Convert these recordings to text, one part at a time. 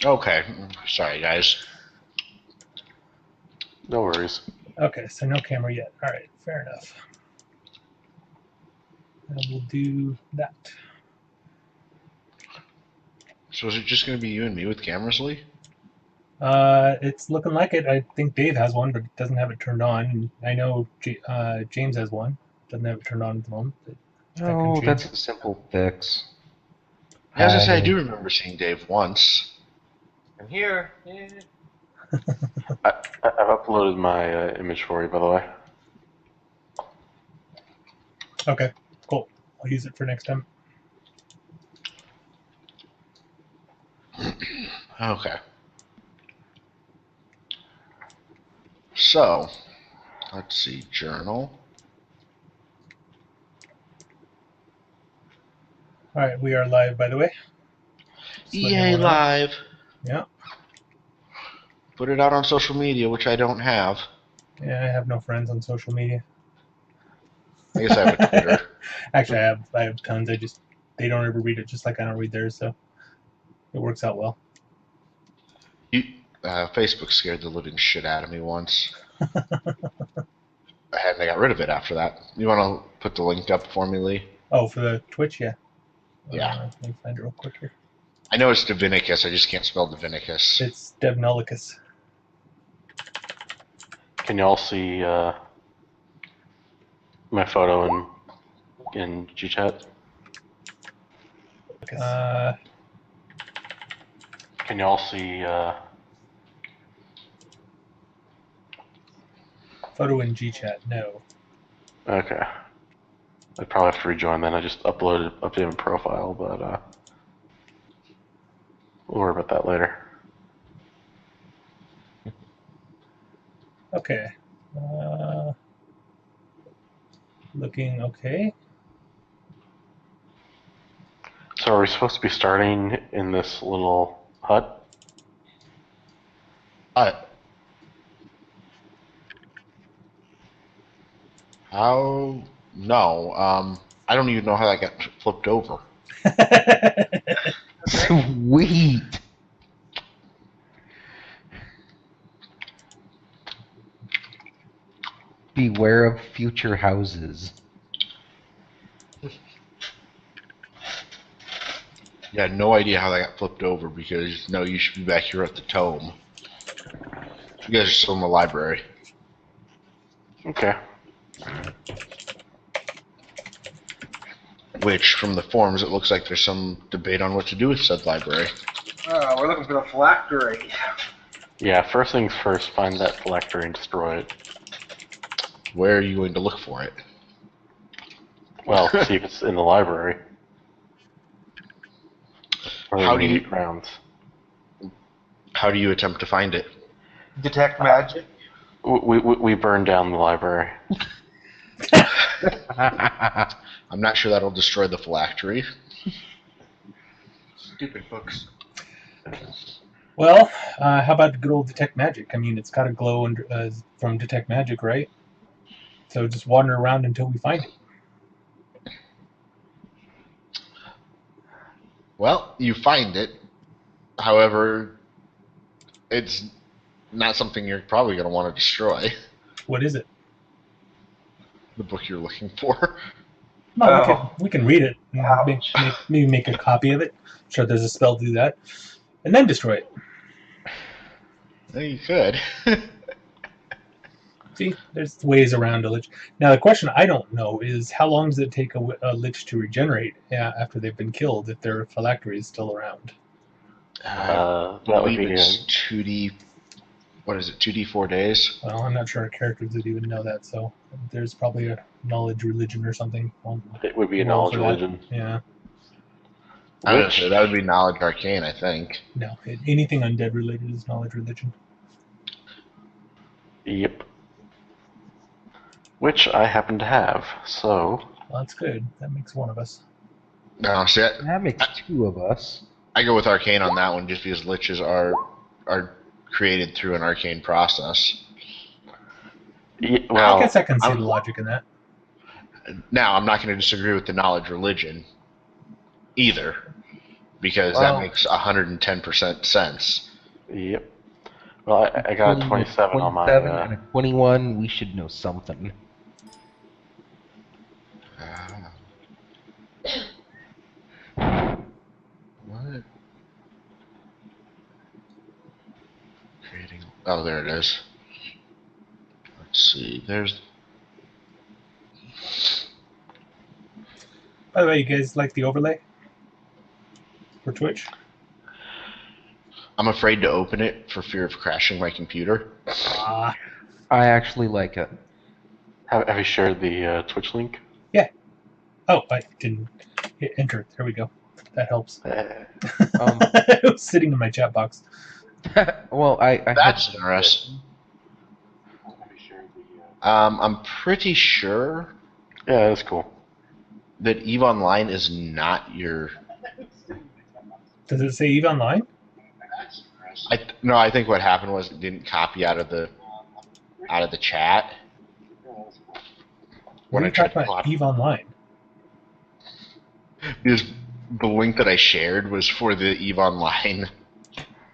Okay. Sorry, guys. No worries. Okay, so no camera yet. All right, fair enough. And we'll do that. So is it just going to be you and me with cameras, Lee? It's looking like it. I think Dave has one, but doesn't have it turned on. I know James has one. Doesn't have it turned on at the moment. But No, that's a simple fix. Yeah, as I say, I do remember seeing Dave once. I'm here. Yeah. I've uploaded my image for you, by the way. Okay, cool. I'll use it for next time. Okay. So, let's see. Journal. All right, we are live, by the way. EA Live. Yeah. Put it out on social media, which I don't have. Yeah, I have no friends on social media. I guess I have a Twitter. Actually, I have tons. They don't ever read it, just like I don't read theirs, so it works out well. Facebook scared the living shit out of me once. I got rid of it after that. You want to put the link up for me, Lee? Oh, for the Twitch, yeah. Yeah. Let me find it real quick here. I know it's Divinicus, I just can't spell Divinicus. It's Devnolicus. Can y'all see my photo in GChat? Can y'all see photo in GChat? No. Okay. I'd probably have to rejoin then. I just updated my profile, but we'll worry about that later. Okay. Looking okay. So are we supposed to be starting in this little hut? How? No. I don't even know how that got flipped over. Sweet. Beware of future houses. Yeah, no idea how that got flipped over because, no, you should be back here at the tome. You guys are still in the library. Okay. Which, from the forums, it looks like there's some debate on what to do with said library. We're looking for the phylactery. Yeah, first things first, find that phylactery and destroy it. Where are you going to look for it? Well, see if it's in the library. Or How do you grounds? How do you attempt to find it? Detect magic. We burned down the library. I'm not sure that'll destroy the phylactery. Stupid books. Well, how about good old Detect Magic? I mean, it's got to glow under, from Detect Magic, right? So just wander around until we find it. Well, you find it. However, it's not something you're probably going to want to destroy. What is it? The book you're looking for. No, we can read it. And maybe make a copy of it. I'm sure there's a spell to do that. And then destroy it. Yeah, you could. See, there's ways around a lich. Now, the question I don't know is how long does it take a lich to regenerate after they've been killed if their phylactery is still around? That would be it's 2D. What is it? 2D 4 days. Well, I'm not sure our characters would even know that, so there's probably a knowledge religion or something. It would be a knowledge religion. Yeah. I would say that would be knowledge arcane, I think. No, anything undead related is knowledge religion. Yep. Which I happen to have, so... Well, that's good. That makes one of us. No, see, That makes two of us. I go with arcane on that one just because liches are created through an arcane process. Yeah, well, I guess I can see the logic in that. Now, I'm not going to disagree with the knowledge religion either. because Well- that makes 110% sense. Yep. Well, I got a 27 on my. 27 and a 21. We should know something. What? Creating. Oh, there it is. Let's see. There's. By the way, you guys like the overlay for Twitch? I'm afraid to open it for fear of crashing my computer. Ah, I actually like it. Have you shared the Twitch link? oh, I didn't hit enter. There we go. That helps. Um, It was sitting in my chat box. well, I That's had, interesting. I'm pretty sure Yeah, that's cool. that EVE Online is not your. Does it say EVE Online? No, I think what happened was it didn't copy out of the chat. What are I you tried talking to about? copy- EVE Online? Because the link that I shared was for the EVE Online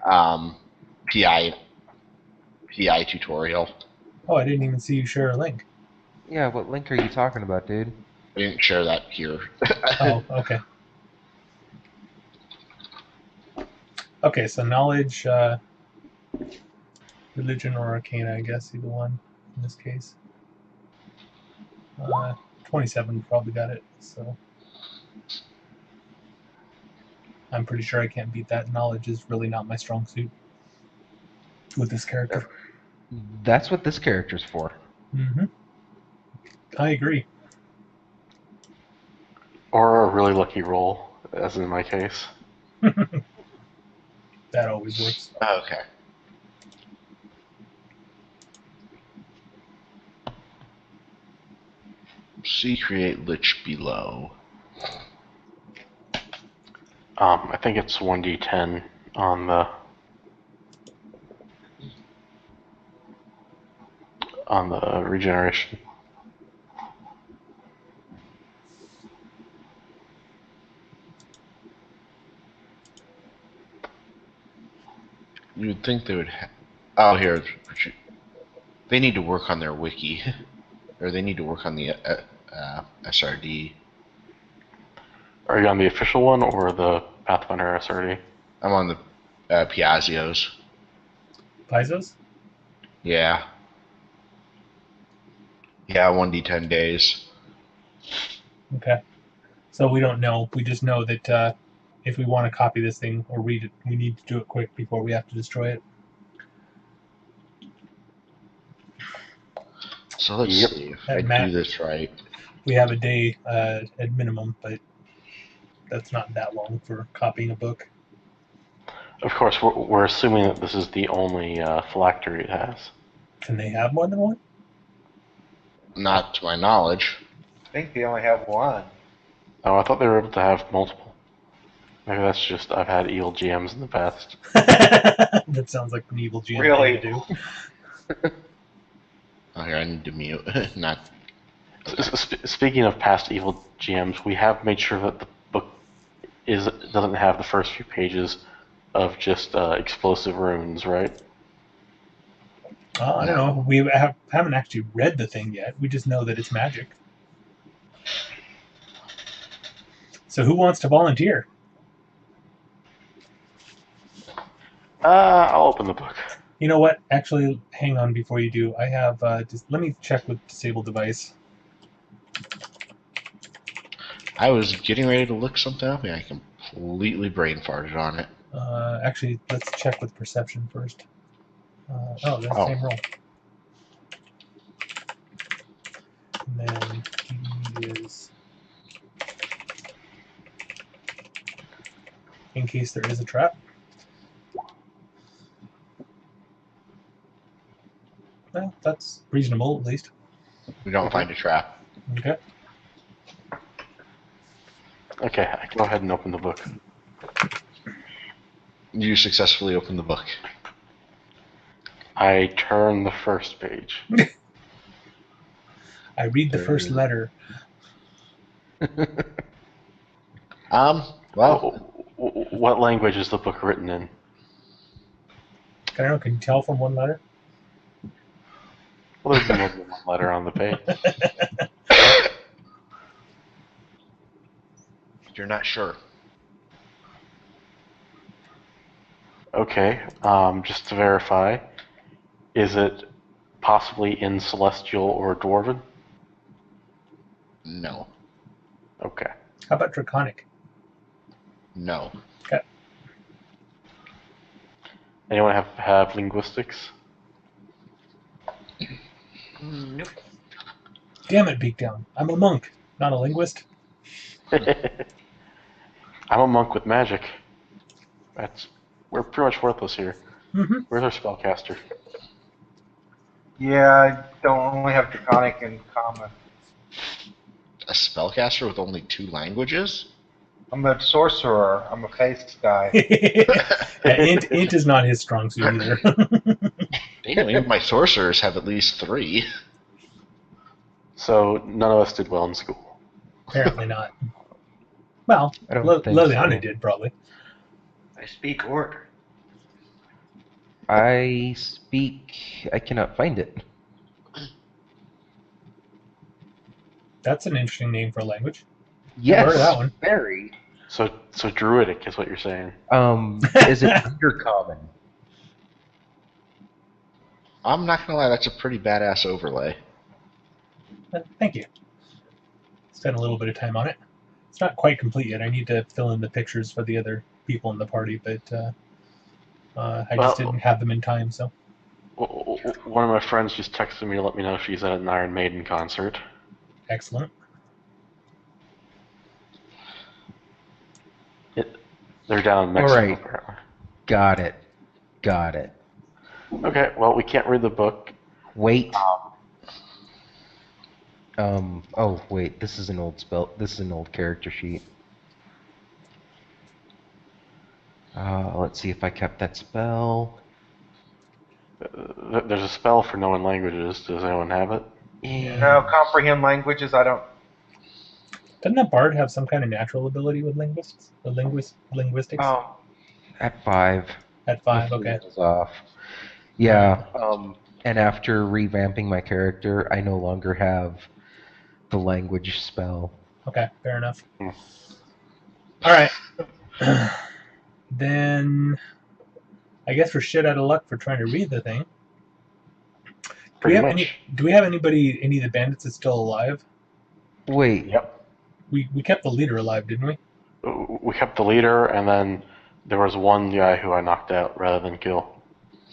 PI tutorial. Oh, I didn't even see you share a link. yeah, what link are you talking about, dude? I didn't share that here. Oh, okay. Okay, so knowledge, religion, or arcana, I guess, either one in this case. 27 probably got it, so. I'm pretty sure I can't beat that. Knowledge is really not my strong suit with this character. That's what this character's for. Mm-hmm. I agree. Or a really lucky roll, as in my case. That always works. Okay. See, create lich below. I think it's 1d10 on the regeneration. You would think they would. Oh, here. They need to work on their wiki, or they need to work on the SRD. Are you on the official one or the Pathfinder SRD? I'm on the Piazzios. Paisos? Yeah. Yeah, 1d10 days. Okay. So we don't know. We just know that if we want to copy this thing or read it, we need to do it quick before we have to destroy it. So let's Yep. see if That I map- do this right. We have a day at minimum, but that's not that long for copying a book. Of course, we're assuming that this is the only phylactery it has. Can they have more than one? Not to my knowledge. I think they only have one. Oh, I thought they were able to have multiple. Maybe that's just I've had evil GMs in the past. That sounds like an evil GM Really? thing to do. Oh, here, I need to mute. Not. Speaking of past evil GMs, we have made sure that the book doesn't have the first few pages of just explosive runes, right? I don't know. We haven't actually read the thing yet. We just know that it's magic. So who wants to volunteer? I'll open the book. You know what? Actually, hang on before you do. I have just let me check with disabled device. I was getting ready to look something up and I completely brain farted on it. Actually, let's check with perception first. Oh, that's the Oh. same roll. And then he is, in case there is a trap. Well, that's reasonable, at least. We don't find a trap. Okay. Okay, I can go ahead and open the book. You successfully opened the book. I turn the first page. I read the first letter. Well, What language is the book written in? I don't know. Can you tell from one letter? Well, there's more than one letter on the page. You're not sure. Okay, just to verify, is it possibly in Celestial or Dwarven? No. Okay. How about Draconic? No. Okay. Anyone have linguistics? Nope. Damn it, Beekdown. I'm a monk, not a linguist. I'm a monk with magic. We're pretty much worthless here. Mm-hmm. Where's our spellcaster? Yeah, I don't only have Draconic in common. A spellcaster with only 2 languages? I'm a sorcerer. I'm a face guy. Yeah, int is not his strong suit either. Damn, even my sorcerers have at least 3. So none of us did well in school. Apparently not. Well, I don't think Lilliana so. did probably. I speak Orc. I cannot find it. That's an interesting name for a language. Yes, heard of that one. very. So druidic is what you're saying. Is it undercommon? I'm not gonna lie, that's a pretty badass overlay. Thank you. Spent a little bit of time on it. It's not quite complete yet. I need to fill in the pictures for the other people in the party, but I just didn't have them in time, so. One of my friends just texted me to let me know she's at an Iron Maiden concert. Excellent. They're down in Mexico, Alright. apparently. Got it. Okay, well, we can't read the book. Wait. Oh, wait. This is an old spell. This is an old character sheet. Let's see if I kept that spell. There's a spell for knowing languages. Does anyone have it? No, comprehend languages. I don't. Doesn't that bard have some kind of natural ability with linguistics? Linguistics? Oh, At 5. At 5, Before okay. it goes off. Yeah. And after revamping my character, I no longer have the language spell. Okay, fair enough. Hmm. Alright. Then I guess we're shit out of luck for trying to read the thing. Do we have any of the bandits that's still alive? Wait. Yep. We kept the leader alive, didn't we? We kept the leader, and then there was one guy who I knocked out rather than kill.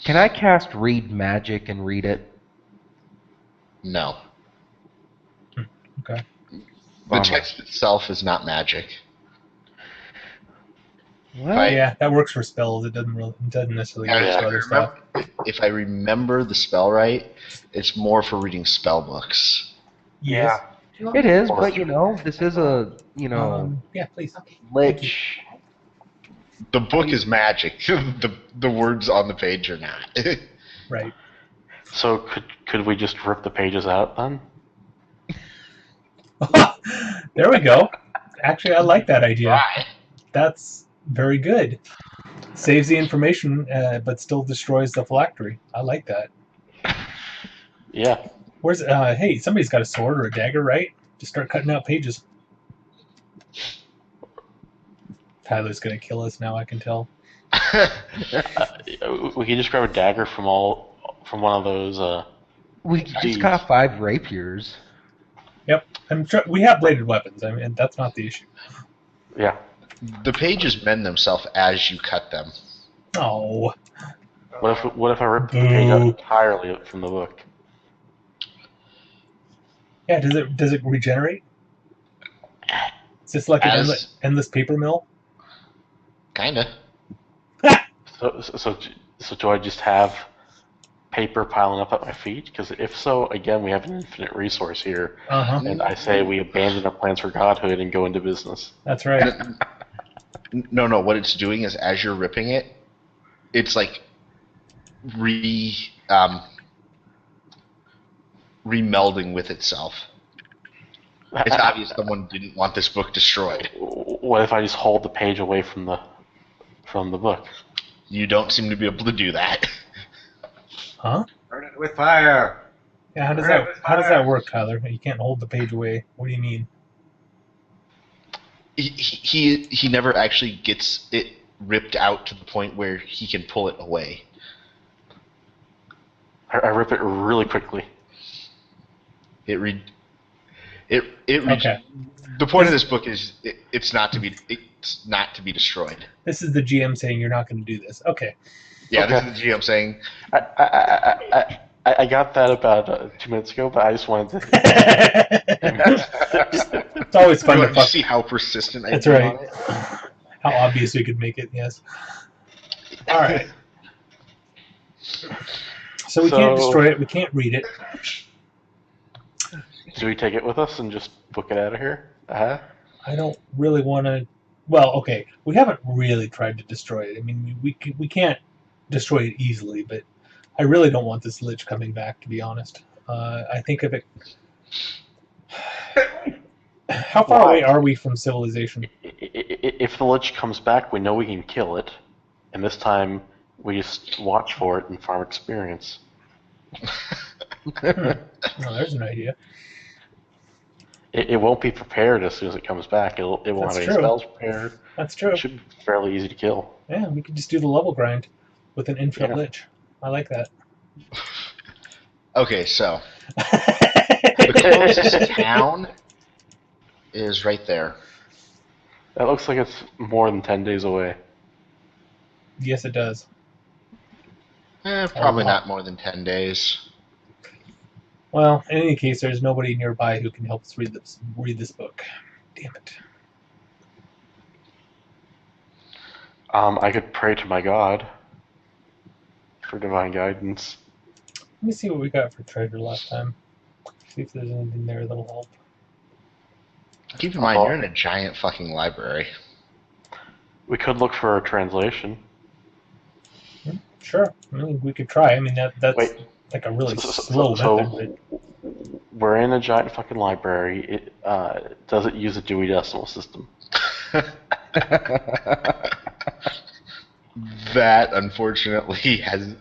Can I cast Read Magic and read it? No. Okay. The Bummer. text itself is not magic. What? Right. Yeah, that works for spells. It doesn't necessarily work Yeah, for other stuff. If I remember the spell right, it's more for reading spell books. Yes. It is, but this is a, Yeah, please. lich. The book is magic. the words on the page are not. Right. So could we just rip the pages out then? There we go. Actually, I like that idea. Right. That's very good. Saves the information, but still destroys the phylactery. I like that. Yeah. Where's hey, somebody's got a sword or a dagger, right? Just start cutting out pages. Tyler's gonna kill us now, I can tell. We can just grab a dagger from one of those. We just got 5 rapiers. Yep. I'm sure we have bladed weapons. I mean, that's not the issue. Yeah. The pages mend themselves as you cut them. Oh. What if I rip the page out entirely from the book? Yeah, does it regenerate? Is this like an endless paper mill? Kinda. So do I just have paper piling up at my feet? Because if so, again, we have an infinite resource here. Uh-huh. And I say we abandon our plans for godhood and go into business. That's right. No. What it's doing is, as you're ripping it, it's like remelding with itself. It's obvious someone didn't want this book destroyed. What if I just hold the page away from the from the book. You don't seem to be able to do that. Huh? Burn it with fire. Yeah, how does Burn it that with how does fire. that work, Kyler? You can't hold the page away. What do you mean? He never actually gets it ripped out to the point where he can pull it away. I rip it really quickly. Okay. The point of this book is it's not to be destroyed. This is the GM saying you're not going to do this. Okay. Yeah, Okay. This is the GM saying. I got that about 2 minutes ago, but I just wanted to. It's always fun to You fuck. see how persistent I That's am right. on it? How obvious we could make it. Yes. All right. So we can't destroy it. We can't read it. Do we take it with us and just book it out of here? I don't really want to. Well, okay. We haven't really tried to destroy it. I mean, we can't destroy it easily, but I really don't want this lich coming back. To be honest, I think of it. How far away are we from civilization? If the lich comes back, we know we can kill it, and this time we just watch for it and farm experience. Oh, there's an idea. It won't be prepared as soon as it comes back. It won't That's have any true. spells prepared. That's true. It should be fairly easy to kill. Yeah, we could just do the level grind with an infinite Yeah. lich. I like that. Okay, so the closest town is right there. That looks like it's more than 10 days away. Yes, it does. Probably not more than 10 days. Well, in any case, there's nobody nearby who can help us read this book. Damn it. I could pray to my god for divine guidance. Let me see what we got for treasure last time. See if there's anything there that'll help. Keep in mind, you're in a giant fucking library. We could look for a translation. Sure. I mean, we could try. I mean, that's Wait. like a really slow method. We're in a giant fucking library. It does it use a Dewey Decimal System? That, unfortunately, has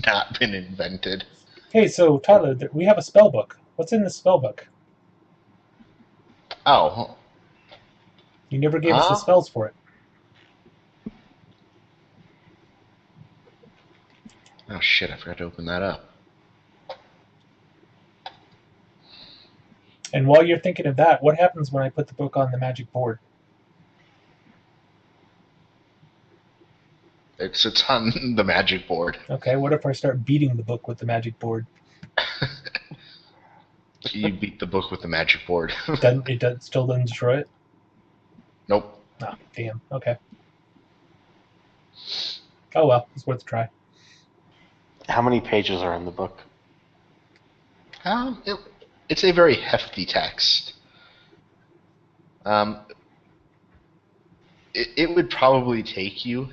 not been invented. Hey, so Tyler, we have a spell book. What's in the spell book? Oh. You never gave us the spells for it. Oh shit, I forgot to open that up. And while you're thinking of that, what happens when I put the book on the magic board? It sits on the magic board. Okay, what if I start beating the book with the magic board? You beat the book with the magic board. Still doesn't destroy it? Nope. Oh, damn. Okay. Oh well, it's worth a try. How many pages are in the book? It's a very hefty text. It would probably take you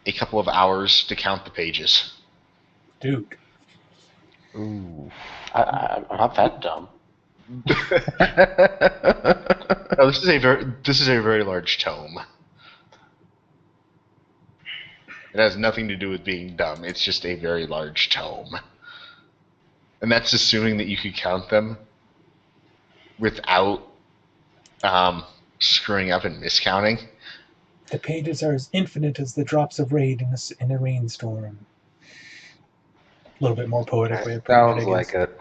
a couple of hours to count the pages. Dude. Ooh. I'm not that dumb. No, this is a very large tome. It has nothing to do with being dumb. It's just a very large tome. And that's assuming that you could count them without screwing up and miscounting. The pages are as infinite as the drops of rain in a rainstorm. A little bit more poetic way of putting it, I Sounds guess. like it.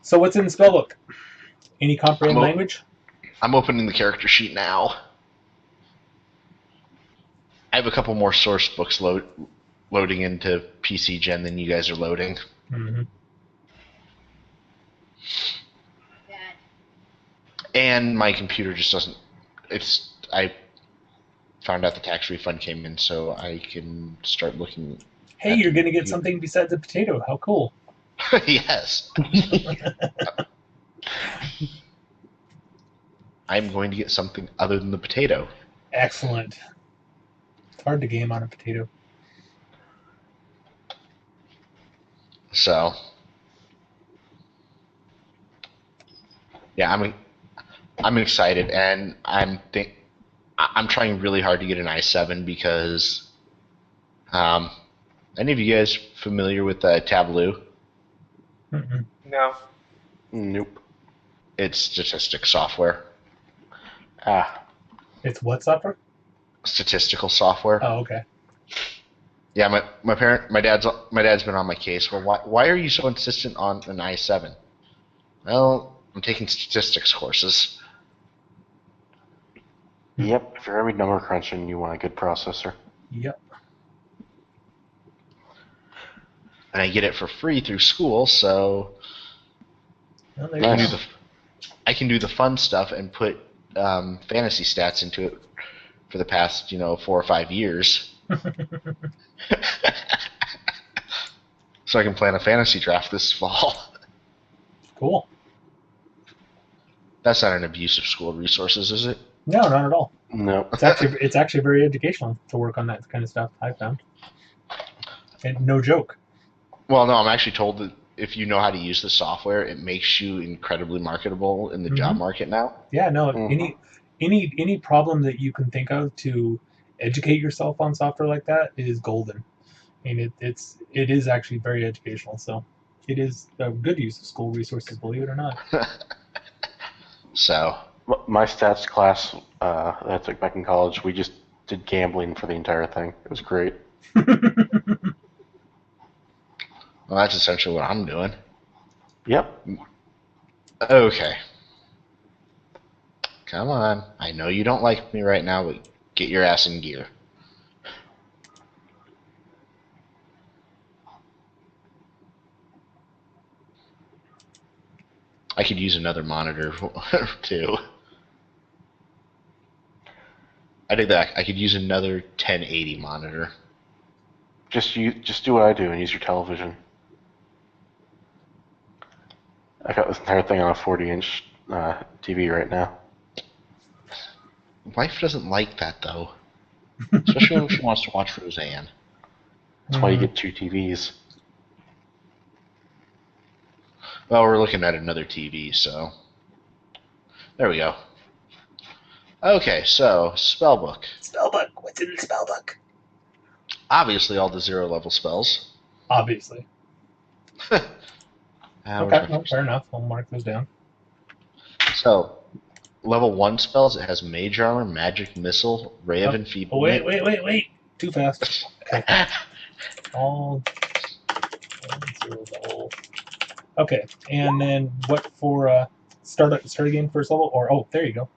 So what's in the spellbook? Any comprehend language? I'm opening the character sheet now. I have a couple more source books loading into PC Gen than you guys are loading. Mm-hmm. And my computer just doesn't... I found out the tax refund came in, so I can start looking... Hey, you're going to get something besides a potato. How cool. Yes. I'm going to get something other than the potato. Excellent. It's hard to game on a potato. So... Yeah, I'm excited, and I'm I'm trying really hard to get an i7 because any of you guys familiar with Tableau? Mm-mm. No. Nope. It's statistics software. It's what software? Statistical software. Oh, okay. Yeah, my dad's been on my case. Well, why are you so insistent on an i7? Well, I'm taking statistics courses. Yep, if you're gonna be number crunching, you want a good processor. Yep. And I get it for free through school, so Well, there you go. I can do the fun stuff and put fantasy stats into it for the past 4 or 5 years. So I can plan a fantasy draft this fall. Cool. That's not an abuse of school resources, is it? No, not at all. Nope. It's actually very educational to work on that kind of stuff, I found. And no joke. Well, no, I'm actually told that if you know how to use the software, it makes you incredibly marketable in the job market now. Yeah, no, any problem that you can think of to educate yourself on software like that is golden. I mean, it is actually very educational, so it is a good use of school resources, believe it or not. So My stats class that I took back in college, we just did gambling for the entire thing. It was great. well, that's essentially what I'm doing. Yep. Okay. Come on. I know you don't like me right now, but get your ass in gear. I could use another monitor too. I think that I could use another 1080 monitor. Just do what I do and use your television. I got this entire thing on a 40-inch TV right now. Wife doesn't like that though, especially when she wants to watch Roseanne. That's why you get 2 TVs. Well, we're looking at another TV, so there we go. Okay, so spellbook. Spellbook. What's in the spellbook? Obviously, all the 0-level spells. Obviously. Okay, well, fair enough. I'll mark those down. So, level 1 spells, it has Mage Armor, Magic Missile, Ray of Enfeeblement. Wait. Too fast. Okay. All 0 level. Okay, and then what for start again first level? Or, oh, there you go.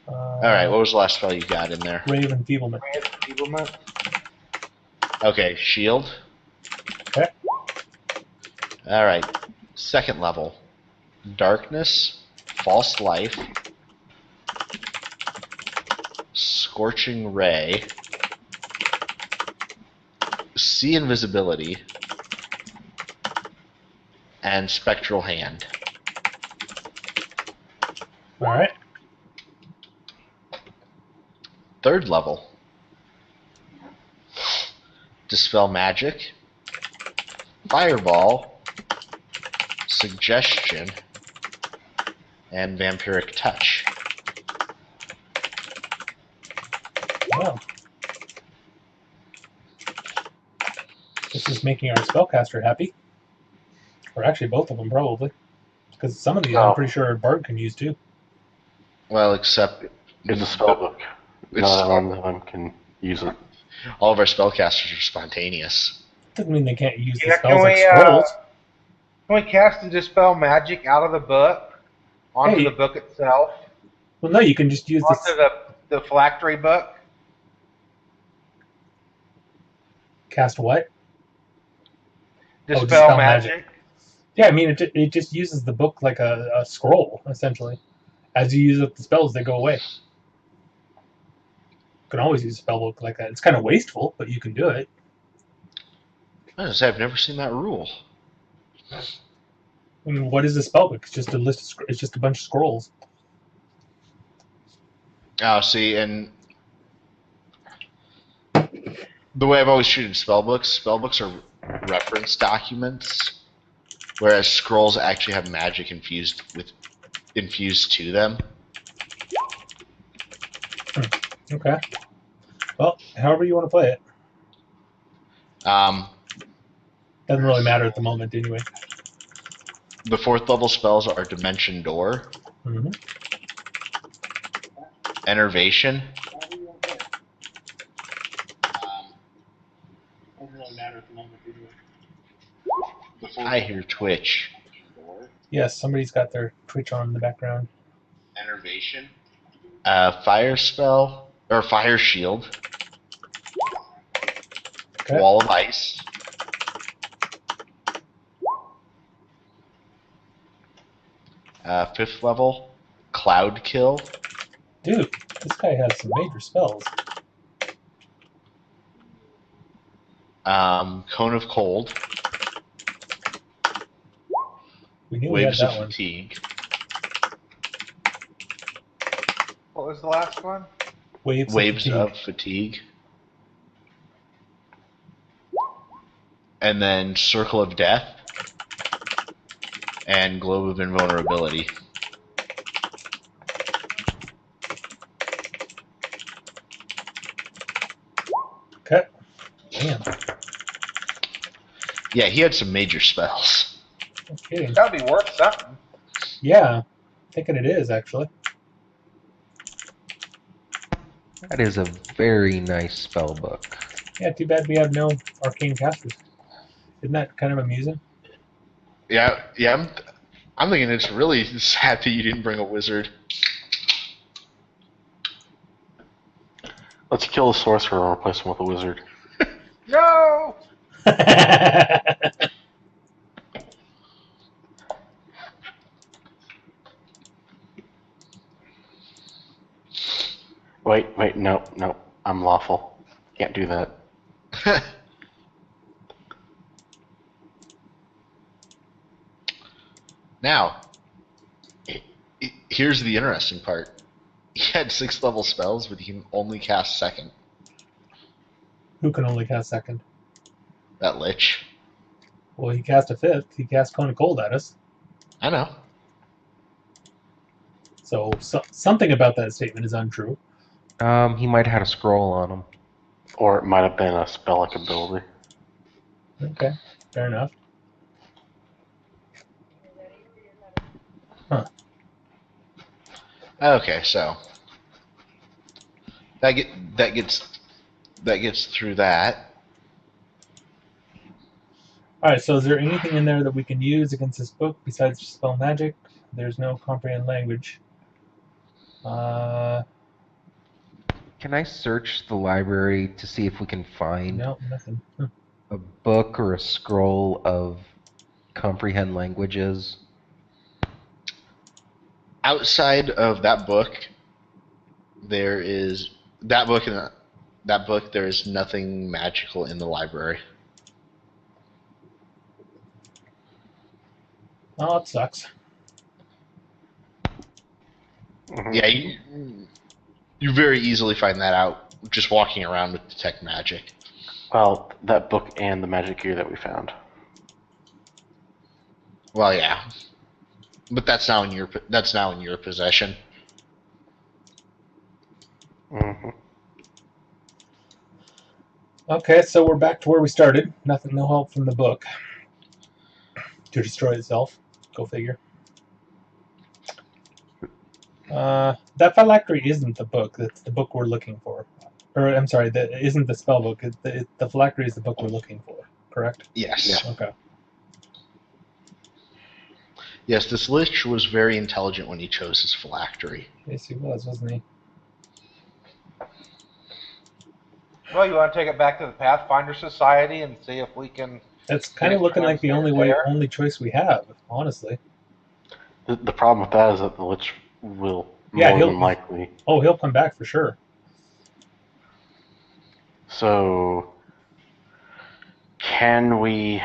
Alright, what was the last spell you got in there? Ray of Enfeeblement. Ray of Enfeeblement. Okay, Shield. Okay. Alright, second level. Darkness, False Life, Scorching Ray, See Invisibility, and Spectral Hand. Alright. Third level. Dispel Magic, Fireball, Suggestion, and Vampiric Touch. Wow. This is making our spellcaster happy. Or actually both of them, probably. Because some of these I'm pretty sure Bard can use too. Well, except It's a spellbook. Not one of them can use it. all of our spellcasters are spontaneous. Doesn't mean they can't use the Yeah, spells like scrolls. Can we cast and dispel magic out of the book onto the book itself? Well, no, you can just use Onto the phylactery book? Cast what? Dispel magic. magic. Yeah, I mean, it just uses the book like a scroll, essentially. As you use up the spells, they go away. You can always use a spellbook like that. It's kind of wasteful, but you can do it. I was say, I've never seen that rule. I mean, what is a spellbook? It's just a list. It's just a bunch of scrolls. Oh, see, and the way I've always treated spellbooks are reference documents. whereas scrolls actually have magic infused to them. Okay. Well, however you want to play it. Doesn't really matter at the moment, anyway. The 4th level spells are Dimension Door, Mm-hmm. Enervation. Doesn't really matter at the moment, anyway. I hear Twitch. Yes, somebody's got their Twitch on in the background. Enervation. Fire spell, or Fire Shield. Okay. Wall of Ice. Fifth level, Cloud Kill. Dude, this guy has some major spells. Cone of Cold. We knew we had Waves of that one. Fatigue. What was the last one? Waves of Fatigue. And then Circle of Death. And Globe of Invulnerability. Okay. Damn. Yeah, he had some major spells. No kidding. That'd be worth something. Yeah. Thinking it is, actually. That is a very nice spell book. Yeah, too bad we have no arcane casters. Isn't that kind of amusing? Yeah. I'm thinking it's really sad that you didn't bring a wizard. Let's kill the sorcerer and replace him with a wizard. No! Wait, no, I'm lawful. Can't do that. Now, here's the interesting part. He had 6th level spells, but he can only cast 2nd. Who can only cast 2nd? That lich. Well, he cast a 5th. He cast Cone of Cold at us. I know. So something about that statement is untrue. He might have had a scroll on him. Or it might have been a spell-like ability. Okay, fair enough. Huh. Okay, so that gets through that. Alright, so is there anything in there that we can use against this book besides spell magic? There's no comprehend language. Can I search the library to see if we can find No, nothing. Huh. a book or a scroll of comprehend languages? Outside of that book, there is that book. There is nothing magical in the library. Oh, it sucks. Mhm. Yeah, you very easily find that out just walking around with detect magic. Well, that book and the magic gear that we found. Well, yeah, but that's now in your possession. Mm-hmm. Okay, so we're back to where we started. Nothing, no help from the book to destroy itself. Go figure. That phylactery isn't the book. That's the book we're looking for. Or, I'm sorry, that isn't the spell book. The phylactery is the book we're looking for, correct? Yes. Yeah. Okay. Yes, this lich was very intelligent when he chose his phylactery. Yes, he was, wasn't he? Well, you want to take it back to the Pathfinder Society and see if we can... That's kind of looking like the only choice we have, honestly. The problem with that is that the lich will Yeah, more than likely. Oh, he'll come back for sure. So, can we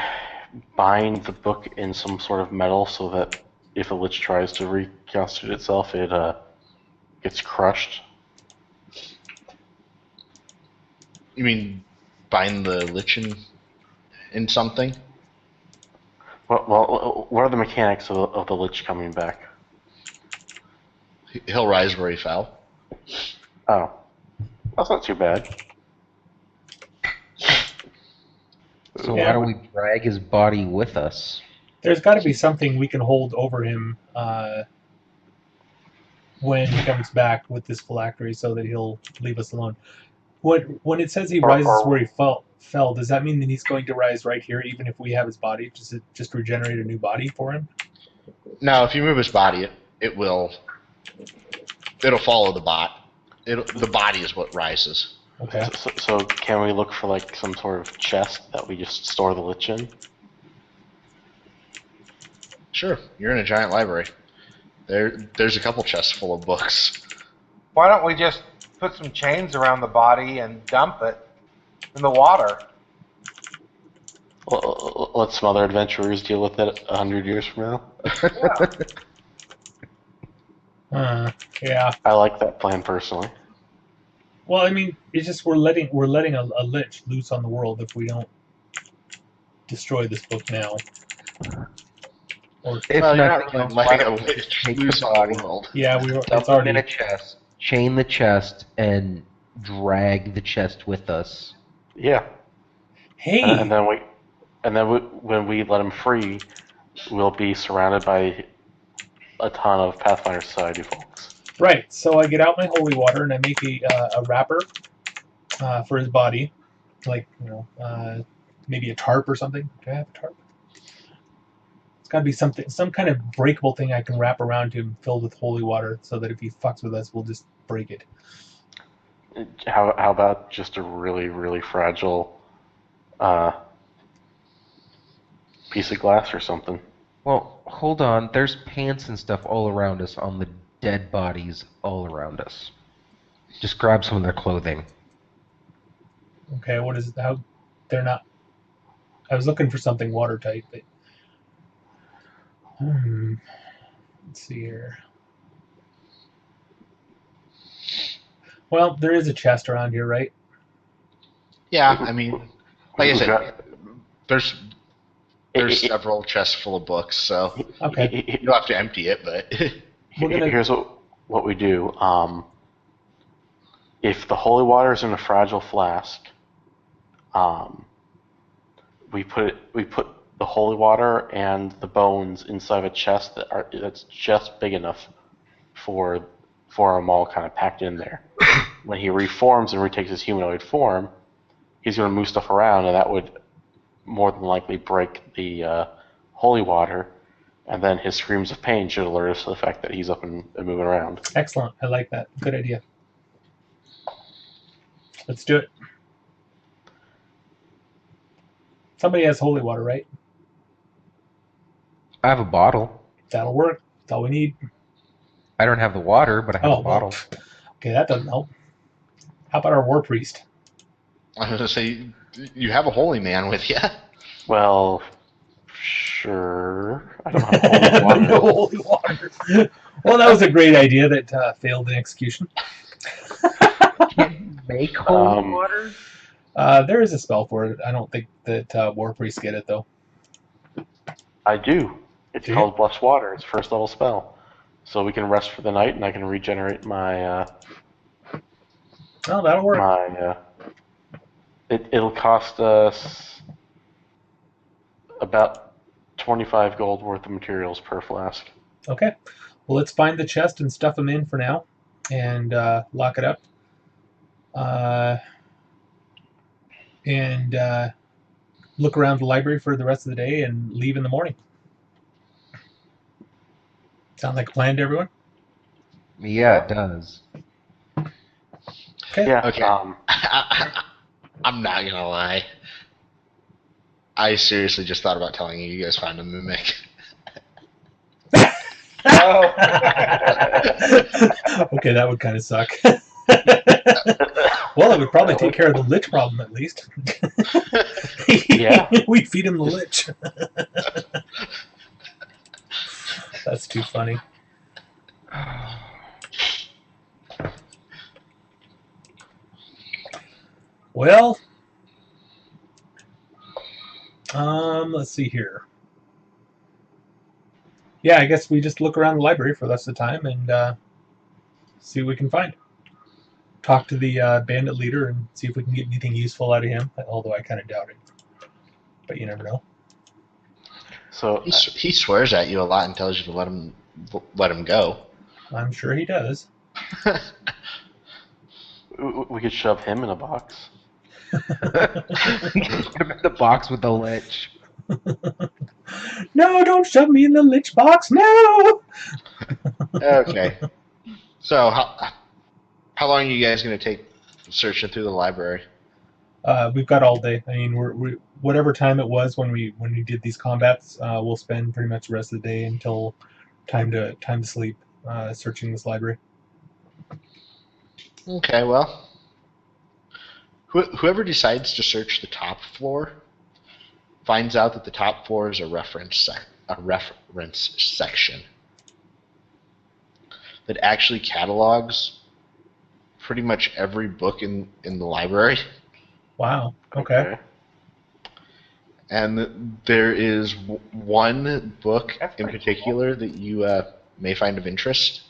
bind the book in some sort of metal so that if a lich tries to reconstitute itself, it gets crushed? You mean bind the lich in something? What are the mechanics of the lich coming back? He'll rise where he fell. Oh, that's not too bad. So Yeah. why don't we drag his body with us? There's got to be something we can hold over him when he comes back with this phylactery so that he'll leave us alone. When it says he rises where he fell, does that mean that he's going to rise right here, even if we have his body? Does it just regenerate a new body for him? No, if you move his body, it'll follow the bot. The body is what rises. Okay. So can we look for like some sort of chest that we just store the lich in? Sure, you're in a giant library. There's a couple chests full of books. Why don't we just put some chains around the body and dump it in the water? Let some other adventurers deal with it 100 years from now. Yeah. I like that plan personally. Well, I mean, it's just we're letting a lich loose on the world if we don't destroy this book now. Or If well, you're nothing not else, letting why a don't we lich take the loose on body, the world. yeah, dump it's him already in a chest, chain the chest, and drag the chest with us. Yeah. Hey. And then when we let him free, we'll be surrounded by a ton of Pathfinder Society folks. Right. So I get out my holy water and I make a wrapper for his body, like maybe a tarp or something. Do I have a tarp? It's got to be some kind of breakable thing I can wrap around him, filled with holy water, so that if he fucks with us, we'll just break it. How about just a really, really fragile piece of glass or something? Well, hold on. There's pants and stuff all around us on the dead bodies all around us. Just grab some of their clothing. Okay, what is how they're not? I was looking for something watertight, but let's see here. Well, there is a chest around here, right? Yeah, I mean, like I said, there's several chests full of books, so Okay. you don't have to empty it, but Here's what we do. If the holy water is in a fragile flask, we put the holy water and the bones inside of a chest that's just big enough for them all kind of packed in there. When he reforms and retakes his humanoid form, he's going to move stuff around, and that would more than likely break the holy water, and then his screams of pain should alert us to the fact that he's up and moving around. Excellent. I like that. Good idea. Let's do it. Somebody has holy water, right? I have a bottle. That'll work. That's all we need. I don't have the water, but I have a bottle. Well, okay, that doesn't help. How about our Warpriest? I was going to say, you have a holy man with you. Well, sure. I don't have holy water. No holy water. Well, that was a great idea that failed in execution. Can't you make holy water? There is a spell for it. I don't think that Warpriests get it, though. I do. It's called Blessed Water. It's a first level spell. So we can rest for the night, and I can regenerate my... Oh, that'll work. It'll cost us about 25 gold worth of materials per flask. Okay. Well, let's find the chest and stuff them in for now, and lock it up. And look around the library for the rest of the day and leave in the morning. Sound like a plan to everyone? Yeah, it does. Okay. Yeah. Okay. I'm not going to lie. I seriously just thought about telling you guys found a mimic. Oh. Okay, that would kind of suck. Well, it would probably take care of the lich problem at least. Yeah. We'd feed him the lich. That's too funny. Well, let's see here. yeah, I guess we just look around the library for the rest of the time and see what we can find. Talk to the bandit leader and see if we can get anything useful out of him, although I kind of doubt it. But you never know. So He swears at you a lot and tells you to let him go. I'm sure he does. we could shove him in a box. Put him in the box with the lich. No, don't shove me in the lich box. No. Okay. So how long are you guys going to take searching through the library? We've got all day. I mean, we whatever time it was when we did these combats, we'll spend pretty much the rest of the day until time to sleep, searching this library. Okay, well, whoever decides to search the top floor finds out that the top floor is a reference section that actually catalogs pretty much every book in the library. Wow. Okay. And there is one book That's in pretty particular that you may find of interest,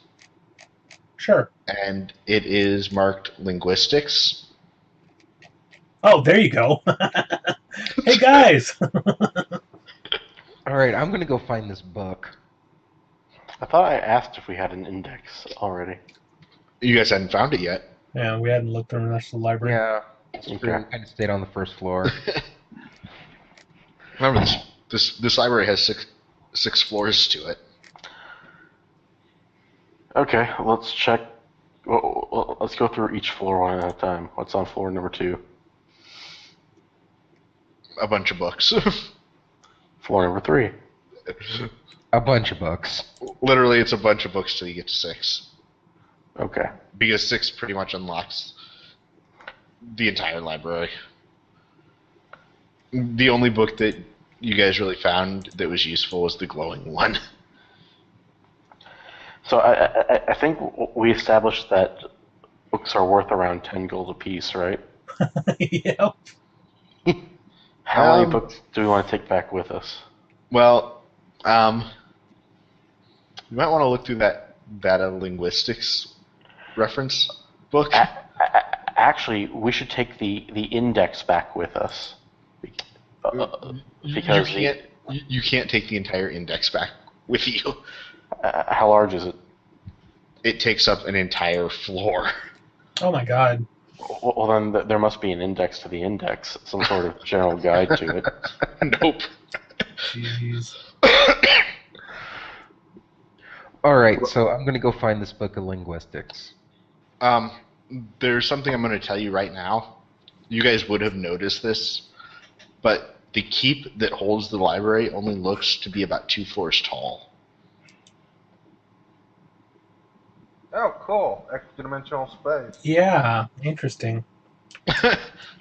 Sure. and it is marked linguistics. Oh, there you go. Hey guys. All right, I'm gonna go find this book. I thought I asked if we had an index already. You guys hadn't found it yet. Yeah, we hadn't looked around the rest of the library. Yeah, it's true. Okay. We kind of stayed on the first floor. Remember, this library has six floors to it. Okay, let's check. Well, let's go through each floor one at a time. What's on floor number 2? A bunch of books. Floor number 3. A bunch of books. Literally, it's a bunch of books till you get to 6. Okay. Because 6 pretty much unlocks the entire library. The only book that you guys really found that was useful was the glowing one. So I think we established that books are worth around 10 gold apiece, right? Yep. How many books do we want to take back with us? Well, you might want to look through that linguistics reference book. Actually, we should take the index back with us. Because you can't take the entire index back with you. How large is it? It takes up an entire floor. Oh my god. Well, then there must be an index to the index, some sort of general guide to it. Nope. Jeez. All right, so I'm gonna go find this book of linguistics. There's something I'm going to tell you right now. You guys would have noticed this, but the keep that holds the library only looks to be about 2 floors tall. Oh, cool. Extra-dimensional space. Yeah, interesting.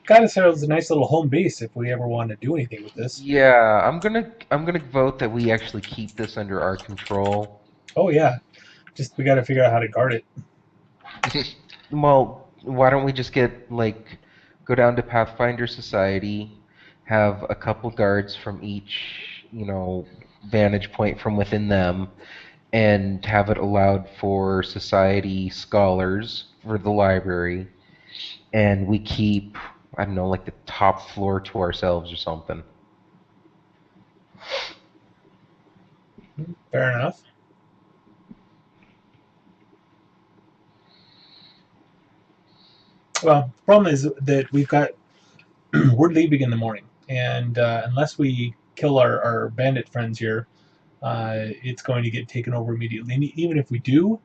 Kind of serves a nice little home base if we ever want to do anything with this. Yeah, I'm gonna vote that we actually keep this under our control. Oh yeah. Just we got to figure out how to guard it. Well, why don't we just go down to Pathfinder Society, have a couple guards from each, vantage point from within them, and have it allowed for society scholars for the library, and we keep, I don't know, like the top floor to ourselves or something. Fair enough. Well, the problem is that we're leaving in the morning, and unless we kill our bandit friends here, it's going to get taken over immediately. And even if we do,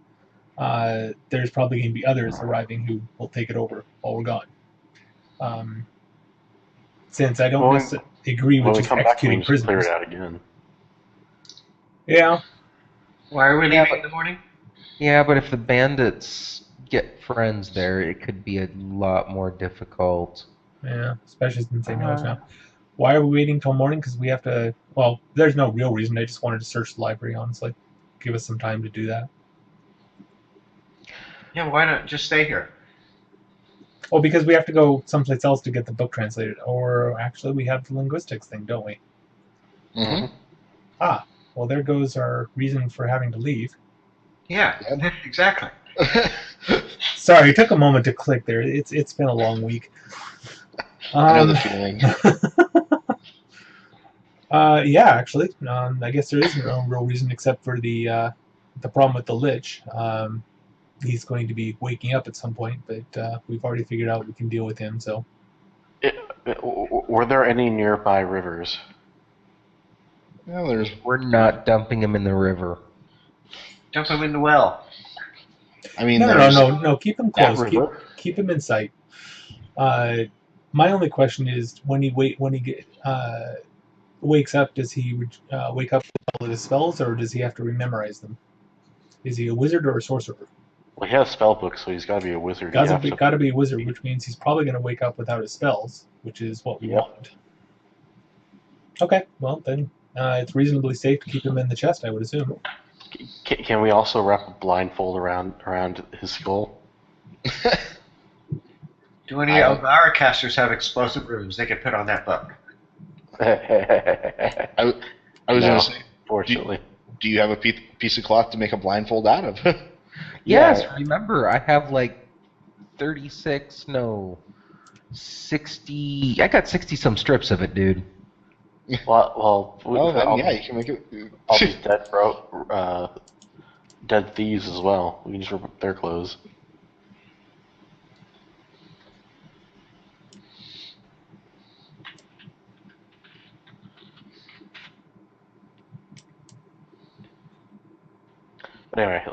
there's probably going to be others arriving who will take it over while we're gone. Since I don't necessarily agree with just executing prisoners. Clear it out again. Yeah. Why are we leaving in the morning? Yeah, but if the bandits get friends there, it could be a lot more difficult. Yeah, especially since they know us now. Why are we waiting till morning? Because we have to... Well, there's no real reason. I just wanted to search the library, honestly. Give us some time to do that. Yeah, why not just stay here? Well, because we have to go someplace else to get the book translated. Or actually, we have the linguistics thing, don't we? Mm-hmm. Ah, well, there goes our reason for having to leave. Yeah, exactly. Sorry, it took a moment to click there. It's been a long week. I know the feeling. Yeah, actually, I guess there is no real reason except for the problem with the lich. He's going to be waking up at some point, but we've already figured out we can deal with him. So, Were there any nearby rivers? Well, We're not dumping him in the river. Dump him in the well. I mean, no. Keep him That close. river? Keep him in sight. My only question is when he wakes up, does he wake up with all of his spells, or does he have to rememorize them? Is he a wizard or a sorcerer? Well, he has spell books, so he's got to be a wizard. Got to be a wizard, which means he's probably going to wake up without his spells, which is what we want. Okay, well then it's reasonably safe to keep him in the chest, I would assume. Can we also wrap a blindfold around his skull? Do any of our casters have explosive runes they could put on that book? I was going to say, fortunately. do you have a piece of cloth to make a blindfold out of? Yes, remember, I have like 60... I got 60-some strips of it, dude. Well, then, you can make it... all these dead thieves as well. We can just rip their clothes. But anyway,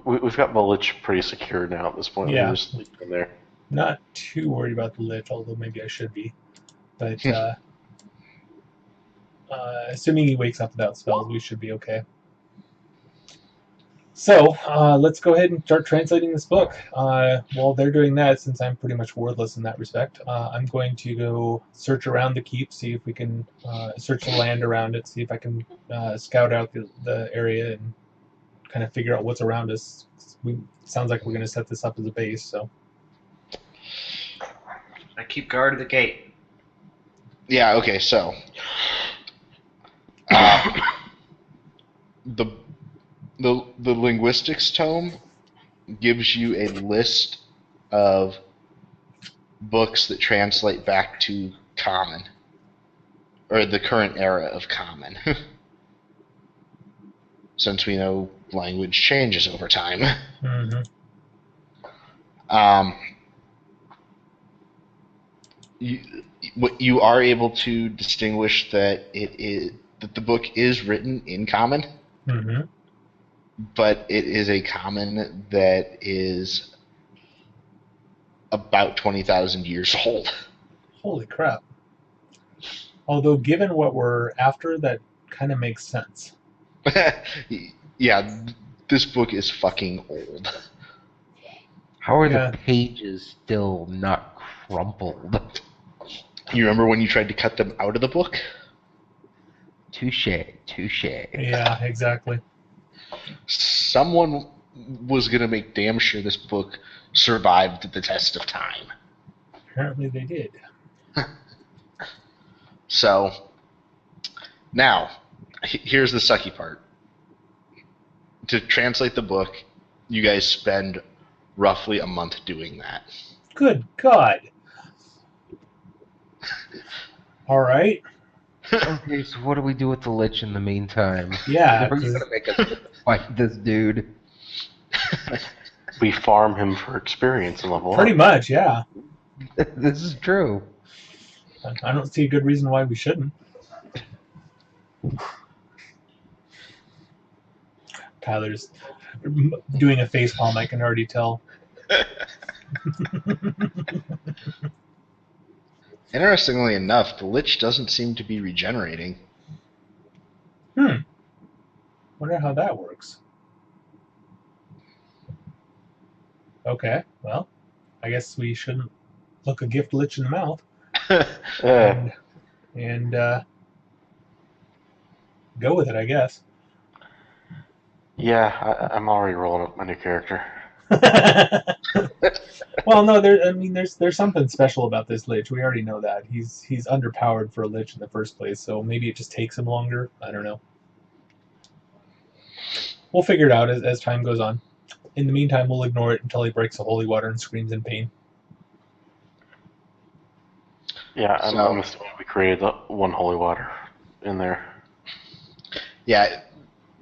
we've got the lich pretty secure now at this point. Yeah. We're just sleeping there. Not too worried about the lich, although maybe I should be. But assuming he wakes up without spells, we should be okay. So let's go ahead and start translating this book. While they're doing that, since I'm pretty much worthless in that respect, I'm going to go search around the keep, see if we can search the land around it, see if I can scout out the area and kind of figure out what's around us. Sounds like we're going to set this up as a base. So I keep guard of the gate. Yeah, okay, so... the linguistics tome gives you a list of books that translate back to Common, or the current era of Common. Since we know language changes over time. mm-hmm. You are able to distinguish that that the book is written in Common, Mm-hmm. but it is a Common that is about 20,000 years old. Holy crap. Although given what we're after, that kind of makes sense. Yeah, this book is fucking old. How are the pages still not crumpled? You remember when you tried to cut them out of the book? Touche. Yeah, exactly. Someone was going to make damn sure this book survived the test of time. Apparently they did. So, now, here's the sucky part. To translate the book, you guys spend roughly a month doing that. Good God. All right. Okay, so what do we do with the lich in the meantime? Yeah. Are you gonna make us fight this dude? We farm him for experience and level Pretty up. much, yeah. This is true. I don't see a good reason why we shouldn't. Tyler's doing a facepalm, I can already tell. Interestingly enough, the lich doesn't seem to be regenerating. Wonder how that works. Okay, well, I guess we shouldn't look a gift lich in the mouth. and go with it, I guess. Yeah, I'm already rolling up my new character. Well, no, there's something special about this lich. We already know that. He's underpowered for a lich in the first place, so maybe it just takes him longer. I don't know. We'll figure it out as time goes on. In the meantime, we'll ignore it until he breaks the holy water and screams in pain. Yeah, I'm So- assuming we created the one holy water in there. Yeah,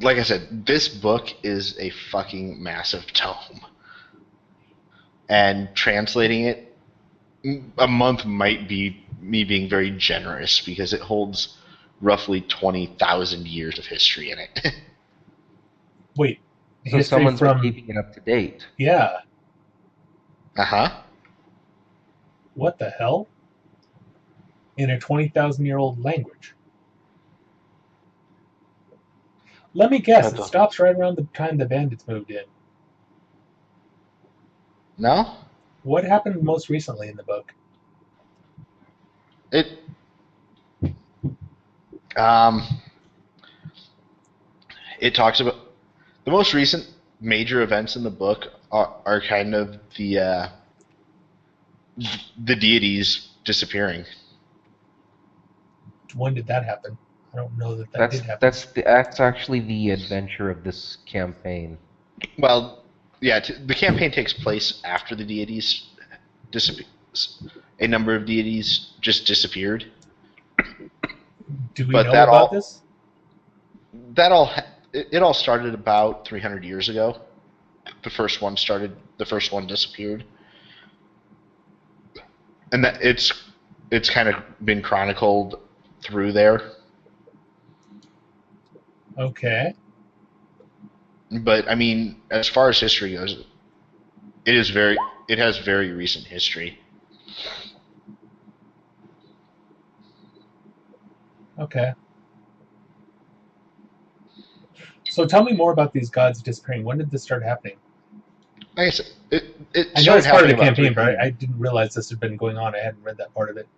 like I said, this book is a fucking massive tome. And translating it, a month might be me being very generous because it holds roughly 20,000 years of history in it. Wait, So history someone's been from keeping it up to date. yeah. Uh-huh. What the hell? In a 20,000-year-old language. Let me guess. That It doesn't- stops right around the time the bandits moved in. No? What happened most recently in the book? It it talks about the most recent major events in the book are kind of the deities disappearing. When did that happen? I don't know that did happen. That's actually the adventure of this campaign. Well, yeah, the campaign takes place after the deities disappear. A number of deities just disappeared. Do we but know that about all- this? It all started about 300 years ago. The first one disappeared, and that it's kind of been chronicled through there. Okay. But I mean, as far as history goes, it has very recent history. Okay. So tell me more about these gods disappearing. When did this start happening? Like I said, it I know started it's part of the happening about campaign, but 300. I didn't realize this had been going on. I hadn't read that part of it.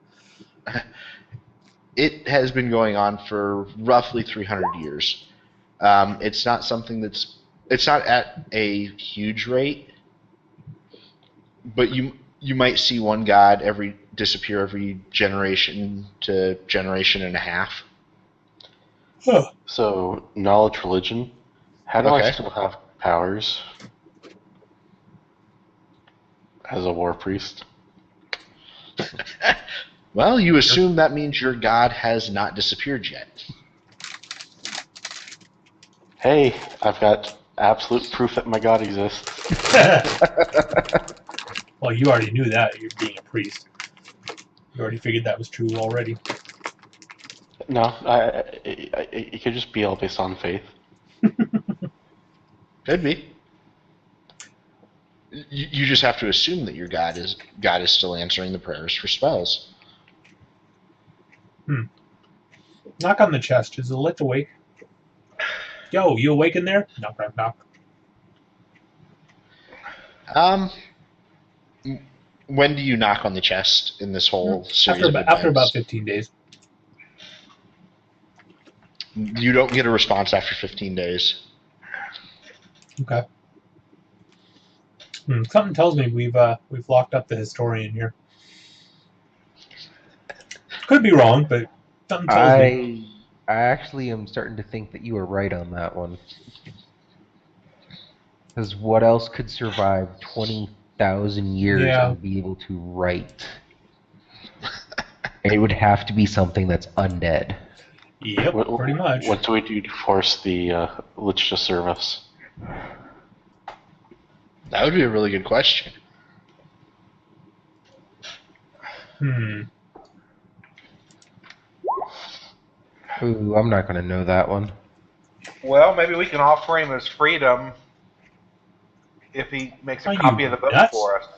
It has been going on for roughly 300 years. It's not something it's not at a huge rate, but you might see one god disappear every generation to generation and a half. Huh. So, knowledge religion. How do I Okay. still have powers as a war priest? Well, you assume that means your god has not disappeared yet. Hey, I've got absolute proof that my god exists. Well, you already knew that. You're being a priest. You already figured that was true already. No, it could just be all based on faith. Could be. You just have to assume that your god is still answering the prayers for spells. Knock on the chest. Is the lich awake? Yo, you awake in there? Knock, knock, knock. When do you knock on the chest in this whole series of After about events? 15 days. You don't get a response after 15 days. Okay. Something tells me we've locked up the historian here. Could be wrong, but something tells me. I actually am starting to think that you were right on that one. Because what else could survive 20,000 years Yeah. and be able to write? It would have to be something that's undead. Yep, pretty much. What do we do to force the lich to serve us? That would be a really good question. Ooh, I'm not going to know that one. Well, maybe we can offer him his freedom if he makes a Are you copy of the book nuts? for us.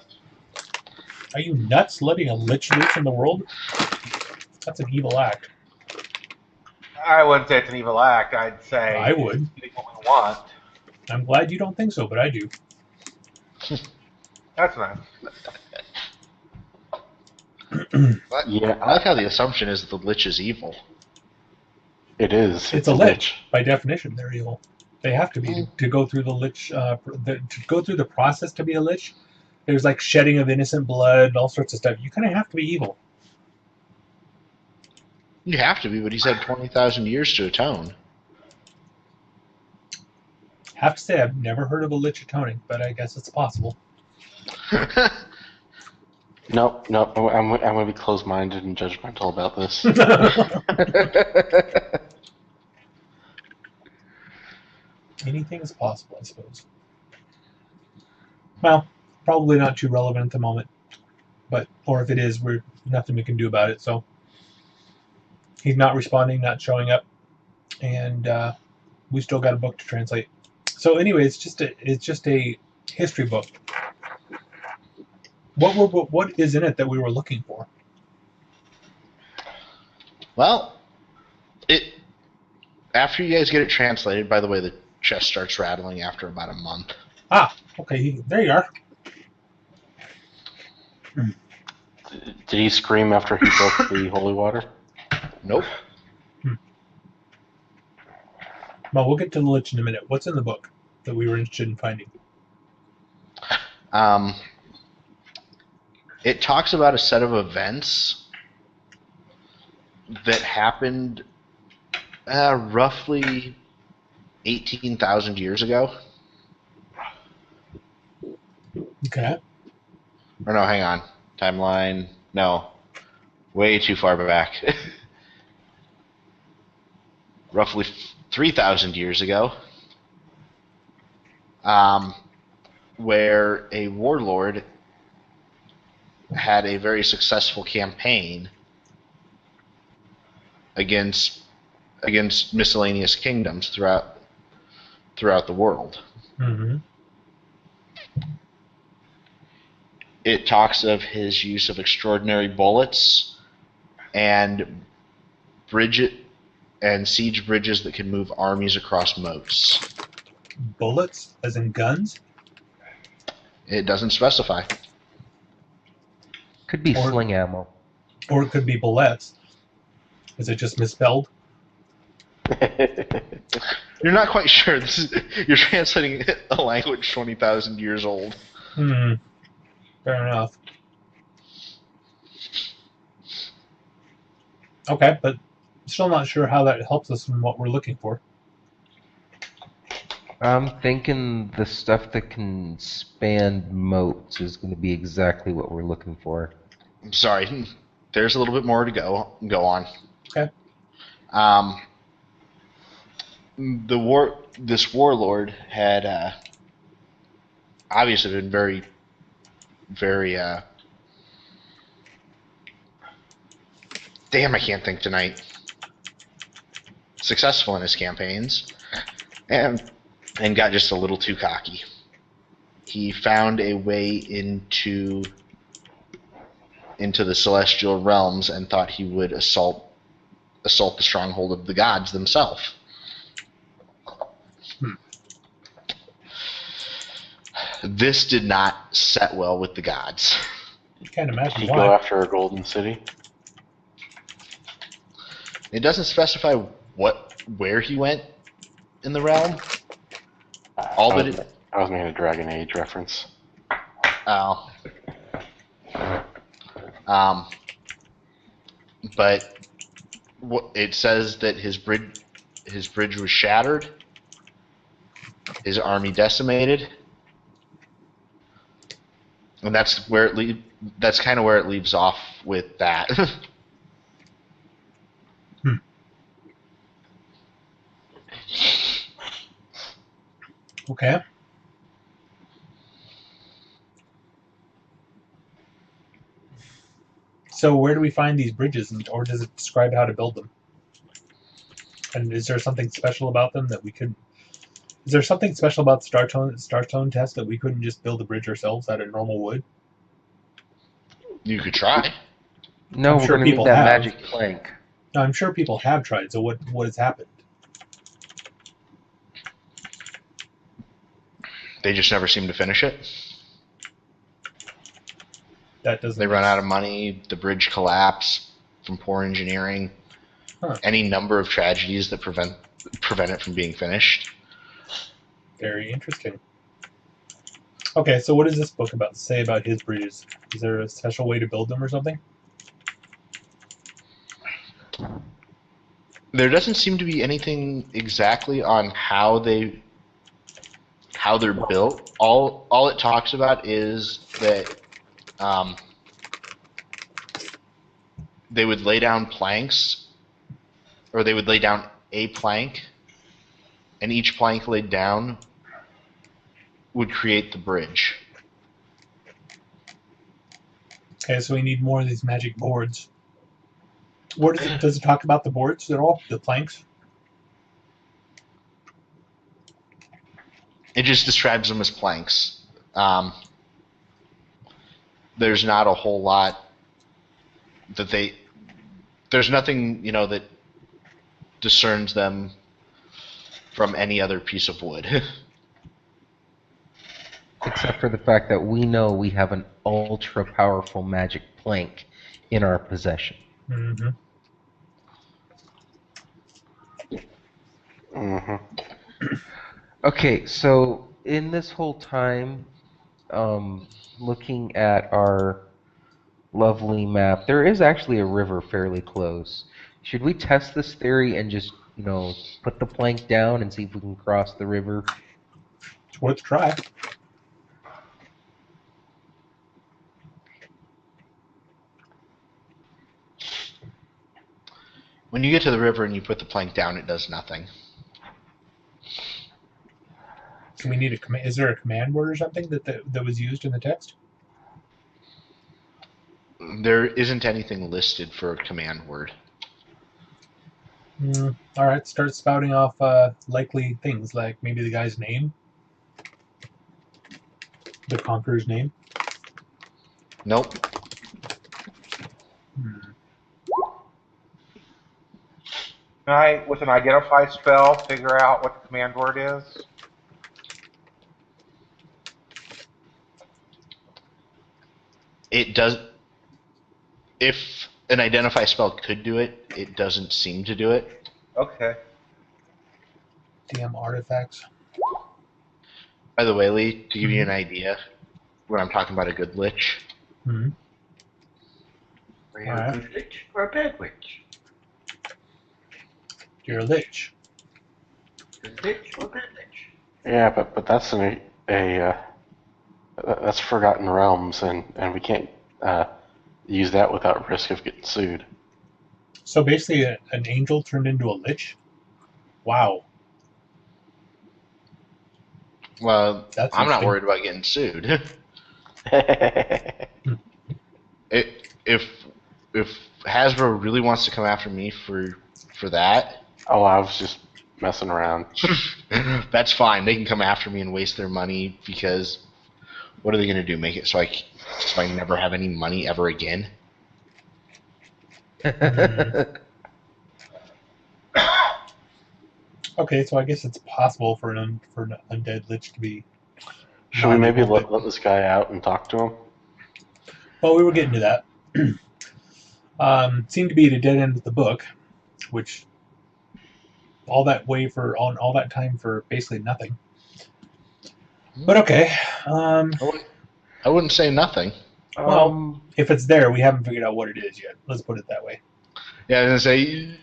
Are you nuts letting a lich loose in the world? That's an evil act. I wouldn't say it's an evil act. I'd say I would. it's what we want. I'm glad you don't think so, but I do. That's nice. Yeah, I like how the assumption is that the lich is evil. it is. It's a lich. By definition, they're evil. They have to be to go through the lich. To go through the process to be a lich, there's like shedding of innocent blood, all sorts of stuff. You kind of have to be evil. You have to be, but he's had 20,000 years to atone. Have to say, I've never heard of a lich atoning, but I guess it's possible. Nope. I'm going to be closed-minded and judgmental about this. Anything is possible, I suppose. Well, probably not too relevant at the moment, or if it is, we're nothing we can do about it. So he's not responding, not showing up, and we still got a book to translate. So anyway, it's just a history book. What is in it that we were looking for? Well, after you guys get it translated, by the way, the chest starts rattling after about a month. Ah, okay, there you are. Did he scream after he broke the holy water? Nope. Well, we'll get to the lich in a minute. What's in the book that we were interested in finding? It talks about a set of events that happened roughly 18,000 years ago. Okay. Or no, hang on. Timeline. No. Way too far back. Roughly 3,000 years ago. Where a warlord had a very successful campaign against miscellaneous kingdoms throughout the world. Mm-hmm. It talks of his use of extraordinary bullets and siege bridges that can move armies across moats. Bullets, as in guns? It doesn't specify. Could be sling ammo. Or it could be bullets. Is it just misspelled? You're not quite sure. You're translating a language 20,000 years old. Fair enough. Okay, but still not sure how that helps us in what we're looking for. I'm thinking the stuff that can span moats is going to be exactly what we're looking for. I'm sorry. There's a little bit more to go on. Okay. This warlord had obviously been very damn, I can't think tonight. Successful in his campaigns, and got just a little too cocky. He found a way into the celestial realms and thought he would assault the stronghold of the gods themselves. This did not set well with the gods. You can't imagine Did he why. go after a golden city? It doesn't specify where he went in the realm. I was making a Dragon Age reference. Oh. But it says that his bridge was shattered, his army decimated, and that's kind of where it leaves off with that. Okay. So where do we find these bridges, or does it describe how to build them? And is there something special about them that we could? Is there something special about the Starstone test that we couldn't just build a bridge ourselves out of normal wood? You could try. No, we're going to need that magic plank. No, I'm sure people have tried. So what has happened? They just never seem to finish it. That doesn't. They run out of money. The bridge collapse from poor engineering. Any number of tragedies that prevent it from being finished. Very interesting. Okay, so what does this book say about his bridges? Is there a special way to build them or something? There doesn't seem to be anything exactly on how they how they're built. All it talks about is that they would lay down planks, or they would lay down a plank, and each plank laid down would create the bridge. Okay, so we need more of these magic boards. Where does it talk about the boards at all? The planks? It just describes them as planks. There's not a whole lot that there's nothing, that discerns them from any other piece of wood. Except for the fact that we know we have an ultra powerful magic plank in our possession. Mm-hmm. Mm-hmm. Okay, so in this whole time, looking at our lovely map, there is actually a river fairly close. Should we test this theory and just, put the plank down and see if we can cross the river? It's worth a try. When you get to the river and you put the plank down, it does nothing. Do we need a command? Is there a command word or something that was used in the text? There isn't anything listed for a command word. All right, start spouting off likely things, like maybe the guy's name, the conqueror's name. Nope. Can I, with an identify spell, figure out what the command word is? It does. If an identify spell could do it, it doesn't seem to do it. Okay. DM artifacts. By the way, Lee, to give you an idea, when I'm talking about a good lich, Mm-hmm. Are you a good witch or a bad witch? You're a lich. Good witch or bad witch? Yeah, but that's that's Forgotten Realms, and we can't use that without risk of getting sued. So basically, an angel turned into a lich. Wow. well, That's I'm not interesting. worried about getting sued. If Hasbro really wants to come after me for that, Oh, I was just messing around. that's fine. They can come after me and waste their money, because what are they going to do? Make it so I never have any money ever again? Okay, so I guess it's possible for an undead lich to be. Should we maybe non-evil, let this guy out and talk to him? Well, we were getting to that. Seemed to be at a dead end with the book, which all that time for basically nothing. But okay. I wouldn't say nothing. Well, if it's there, we haven't figured out what it is yet. Let's put it that way. Yeah, I was going to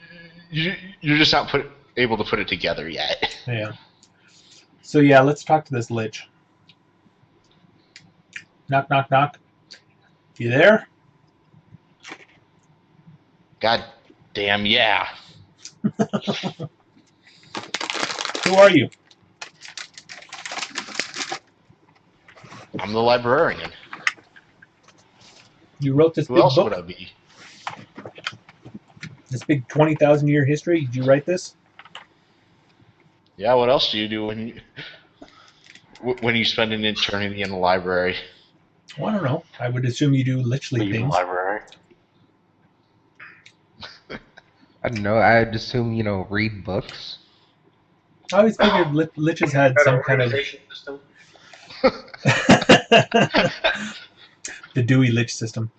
say, you're just not able to put it together yet. Yeah. So yeah, let's talk to this lich. Knock, knock, knock. You there? God damn, yeah. Who are you? I'm the librarian. You wrote this Who big else book? would I be? This big 20,000-year history? Did you write this? Yeah, what else do you do when you spend an eternity in the library? Well, I don't know. I would assume you do lichly Leave the things. library. I don't know. I'd assume, read books. I always figured liches had Got an some kind of organization system? the Dewey Lich system.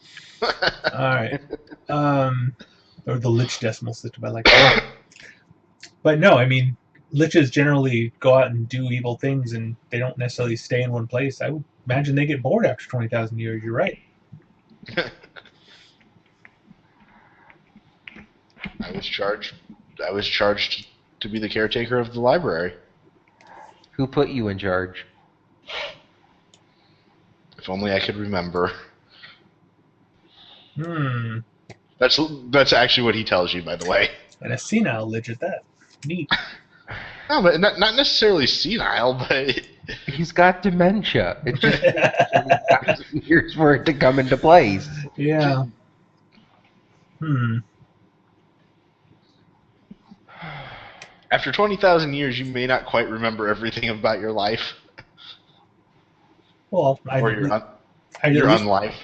All right, or the Lich decimal system. I like that. But no, I mean, liches generally go out and do evil things, and they don't necessarily stay in one place. I would imagine they get bored after 20,000 years. You're right. I was charged to be the caretaker of the library. Who put you in charge? If only I could remember. That's actually what he tells you, by the way. And a senile lich at that. Neat. No, but not necessarily senile, but He's got dementia. It just takes 20,000 years for it to come into place. Yeah. after 20,000 years, you may not quite remember everything about your life Well, or your unlife.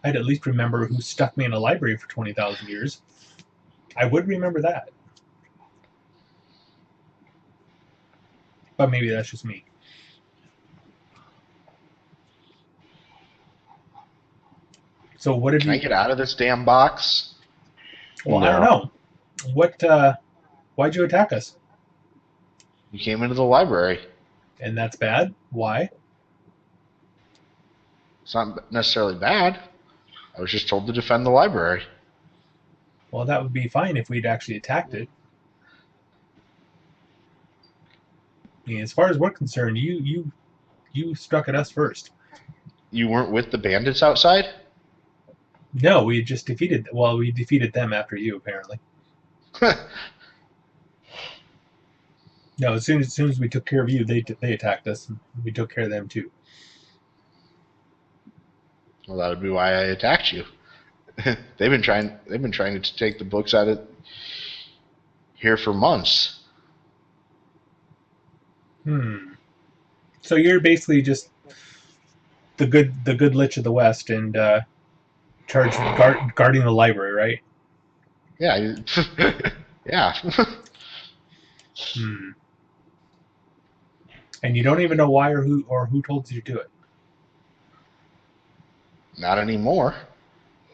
I'd at least remember who stuck me in a library for 20,000 years. I would remember that. But maybe that's just me. So what did Can I get out of this damn box? Well, No. I don't know. What? Why'd you attack us? You came into the library. And that's bad. Why? It's not necessarily bad. I was just told to defend the library. Well, that would be fine if we'd actually attacked it. I mean, as far as we're concerned, you struck at us first. You weren't with the bandits outside? No, we just defeated. Well, we defeated them after you, apparently. No, as soon as we took care of you, they attacked us. And we took care of them too. Well, that would be why I attacked you. They've been trying to take the books out of here for months. So you're basically just the good lich of the West and guarding the library, right? Yeah. Yeah. And you don't even know why or who told you to do it. Not anymore.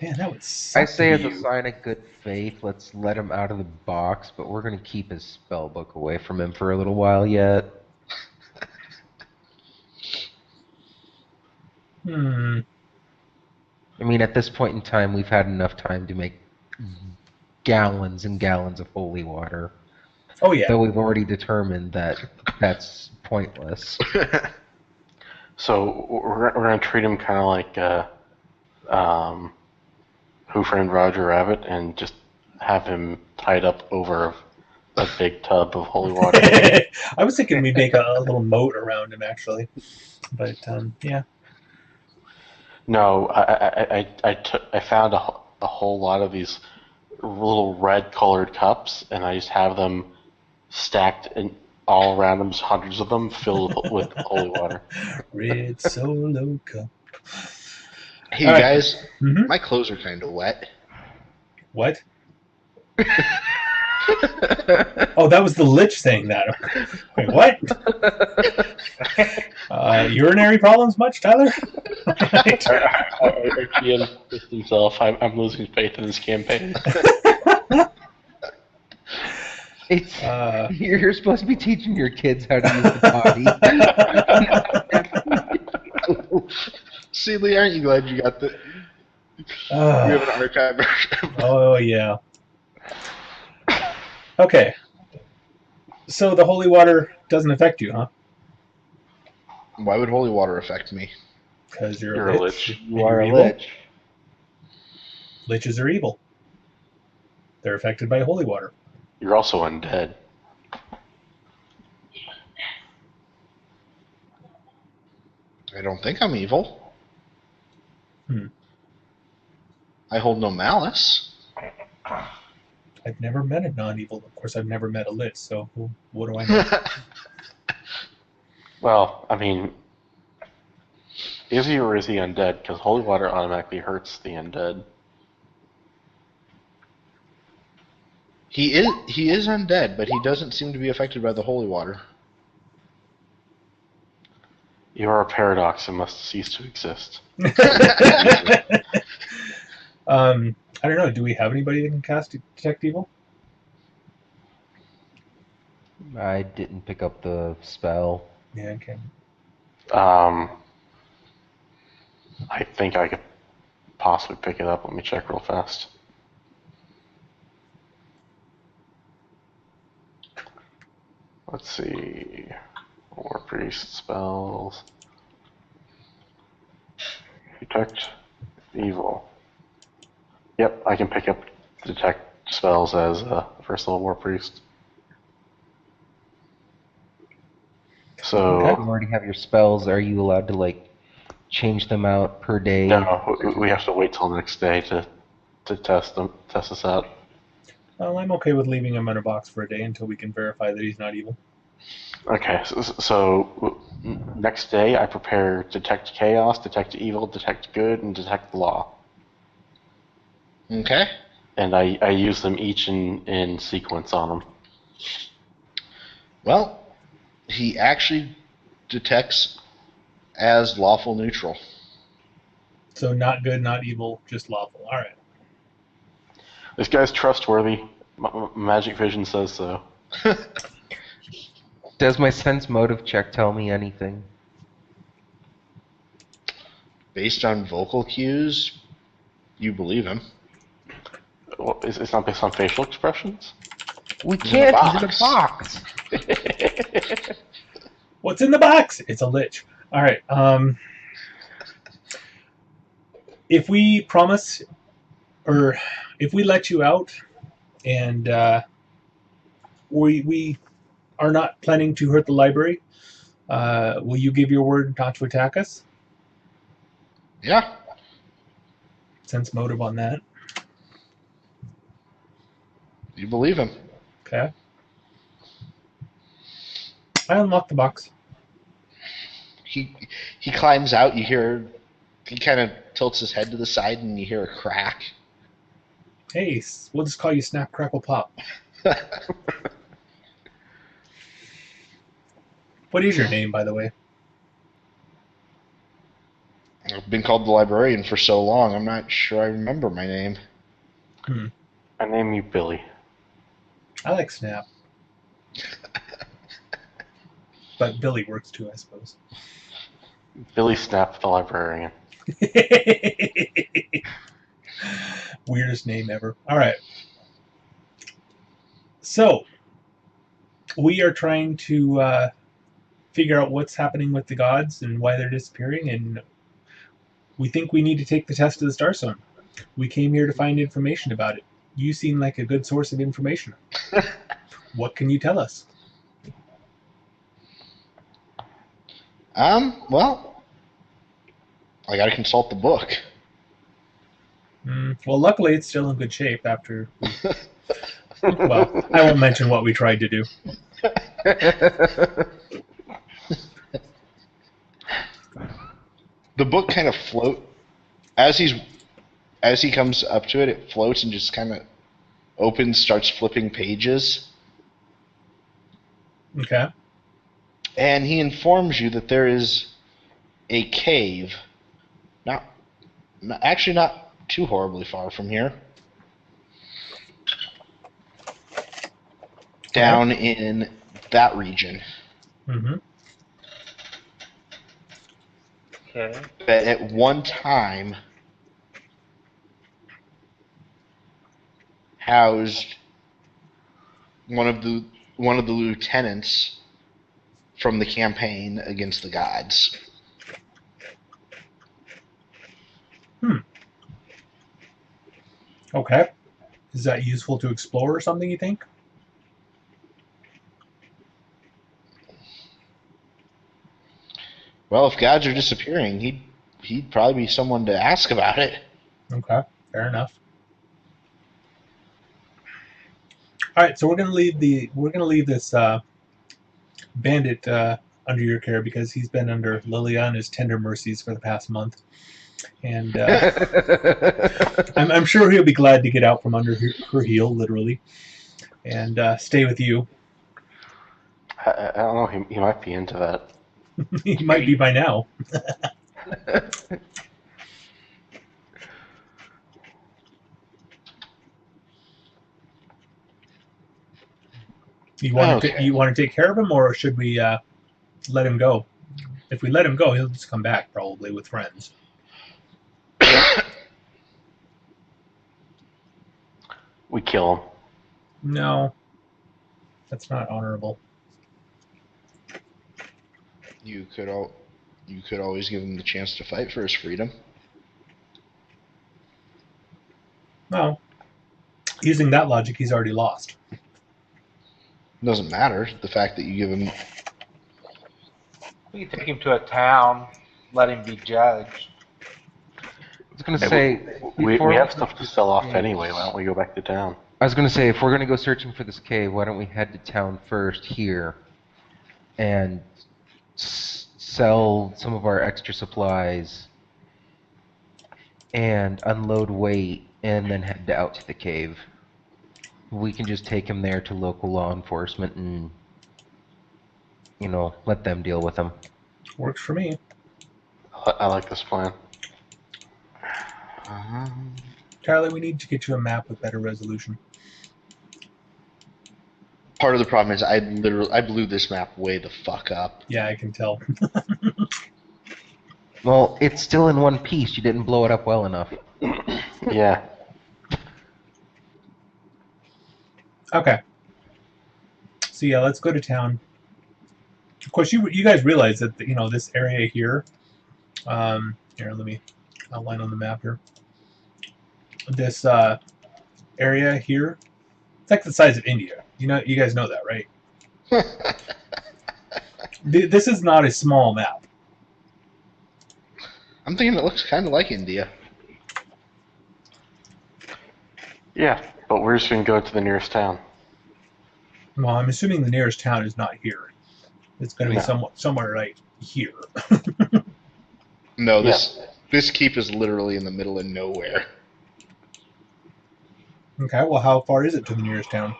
Man, that would suck. I say to as be a you. sign of good faith, let's let him out of the box, but we're going to keep his spell book away from him for a little while yet. I mean, at this point in time, we've had enough time to make gallons and gallons of holy water. Oh yeah. Though we've already determined that that's pointless. So we're going to treat him kind of like Who Framed Roger Rabbit and just have him tied up over a big tub of holy water. I was thinking we'd make a little moat around him, actually. But, yeah. No, I found a whole lot of these little red-colored cups, and I just have them stacked all around them, just hundreds of them, filled with holy water. Red Solo Cup. Hey, All right. guys, Mhm. my clothes are kind of wet. What? Oh, that was the lich saying that. Wait, what? Urinary problems much, Tyler? Ian pissed himself. I'm losing faith in this campaign. It's Uh, you're supposed to be teaching your kids how to use the body. See, Lee, aren't you glad you got the... We have an archive version. Oh, yeah. Okay. So the holy water doesn't affect you, huh? Why would holy water affect me? Because you're You're a a lich. lich. and You are you're a evil. lich. Liches are evil. They're affected by holy water. You're also undead. I don't think I'm evil. Hmm. I hold no malice. I've never met a non-evil. Of course, I've never met a lich, so what do I know? Well, I mean, is he or is he undead? Because holy water automatically hurts the undead. He is undead, but he doesn't seem to be affected by the holy water. You are a paradox and must cease to exist. I don't know. Do we have anybody that can cast Detect Evil? I didn't pick up the spell. Yeah, okay. I think I could possibly pick it up. Let me check real fast. Let's see. Warpriest spells. Detect evil. Yep, I can pick up detect spells as a first level Warpriest. So If you already have your spells, are you allowed to like change them out per day? no, we have to wait till the next day to test this out. Well, I'm okay with leaving him in a box for a day until we can verify that he's not evil. Okay, so next day I prepare detect chaos, detect evil, detect good, and detect law. Okay. And I use them each in sequence on him. Well, he actually detects as lawful neutral. So not good, not evil, just lawful. All right. This guy's trustworthy. Magic Vision says so. Does my sense motive check tell me anything? Based on vocal cues, you believe him. Well, it's not based on facial expressions? We He's in a can't. He's in a box. box. What's in the box? It's a lich. All right. If we promise, or if we let you out, and we are not planning to hurt the library, will you give your word not to attack us? Yeah. Sense motive on that. You believe him. Okay. I unlock the box. He climbs out. You hear. He kind of tilts his head to the side, and you hear a crack. Hey, we'll just call you Snap Crackle Pop. What is your name, by the way? I've been called the librarian for so long. I'm not sure I remember my name. I name you Billy. I like Snap. But Billy works too, I suppose. Billy Snap the librarian. Weirdest name ever. All right. So, we are trying to figure out what's happening with the gods and why they're disappearing, and we think we need to take the test of the Starstone. We came here to find information about it. You seem like a good source of information. What can you tell us? Well, I gotta consult the book. Well, luckily it's still in good shape after... Well, I won't mention what we tried to do. The book kind of as he comes up to it, it floats and just kind of opens, starts flipping pages. Okay. And he informs you that there is a cave, actually not too horribly far from here, down in that region. Mm-hmm. Okay. That at one time housed one of the lieutenants from the campaign against the gods. Okay. Is that useful to explore or something, you think? Well, if gods are disappearing, he'd probably be someone to ask about it. Okay, fair enough. All right, so we're gonna leave this bandit under your care because he's been under Lilliana's tender mercies for the past month, and I'm sure he'll be glad to get out from under her heel, literally, and stay with you. I don't know. He might be into that. He might be by now. You want to take care of him, or should we let him go? If we let him go, he'll just come back probably with friends. We kill him. No, that's not honorable. You could always give him the chance to fight for his freedom. Well, using that logic, he's already lost. Doesn't matter. The fact that you give him. We can take him to a town, let him be judged. I was going to say, we before have stuff to sell off cave- anyway. Why don't we go back to town? I was going to say, if we're going to go searching for this cave, why don't we head to town first here and sell some of our extra supplies and unload weight and then head out to the cave. We can just take him there to local law enforcement and, you know, let them deal with him. Works for me. I like this plan. Charlie, we need to get you a map with better resolution. Part of the problem is I blew this map way the fuck up. Yeah, I can tell. Well, it's still in one piece. You didn't blow it up well enough. Yeah. Okay. So yeah, let's go to town. Of course, you guys realize that this area here. Here, let me outline on the map here. This area here, it's like the size of India. You guys know that, right? This is not a small map. I'm thinking it looks kind of like India. Yeah, but we're just going to go to the nearest town. Well, I'm assuming the nearest town is not here. It's going to be somewhere right here. No, this keep is literally in the middle of nowhere. Okay, well, how far is it to the nearest town?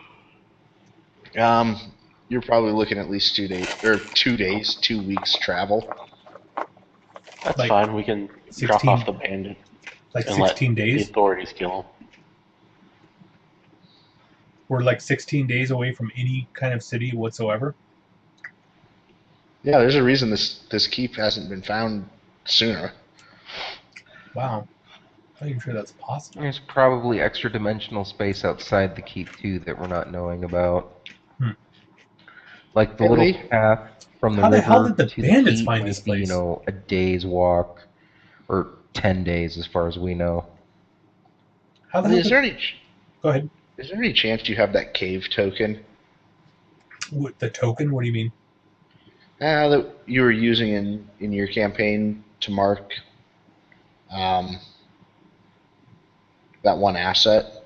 You're probably looking at least 2 days, or 2 days, 2 weeks travel. That's Like fine. We can 16 drop off the bandit Like and 16 let the days? authorities kill him. We're like 16 days away from any kind of city whatsoever. Yeah, there's a reason this keep hasn't been found sooner. Wow. I'm not even sure that's possible. There's probably extra dimensional space outside the keep too that we're not knowing about. Like the Hey, little Lee. path from the How the river hell did the to bandits keep find might this be, place? a day's walk, or 10 days as far as we know. How the hell Is there any Go ahead. is there any chance you have that cave token What, the token? What do you mean? that you were using in your campaign to mark that one asset?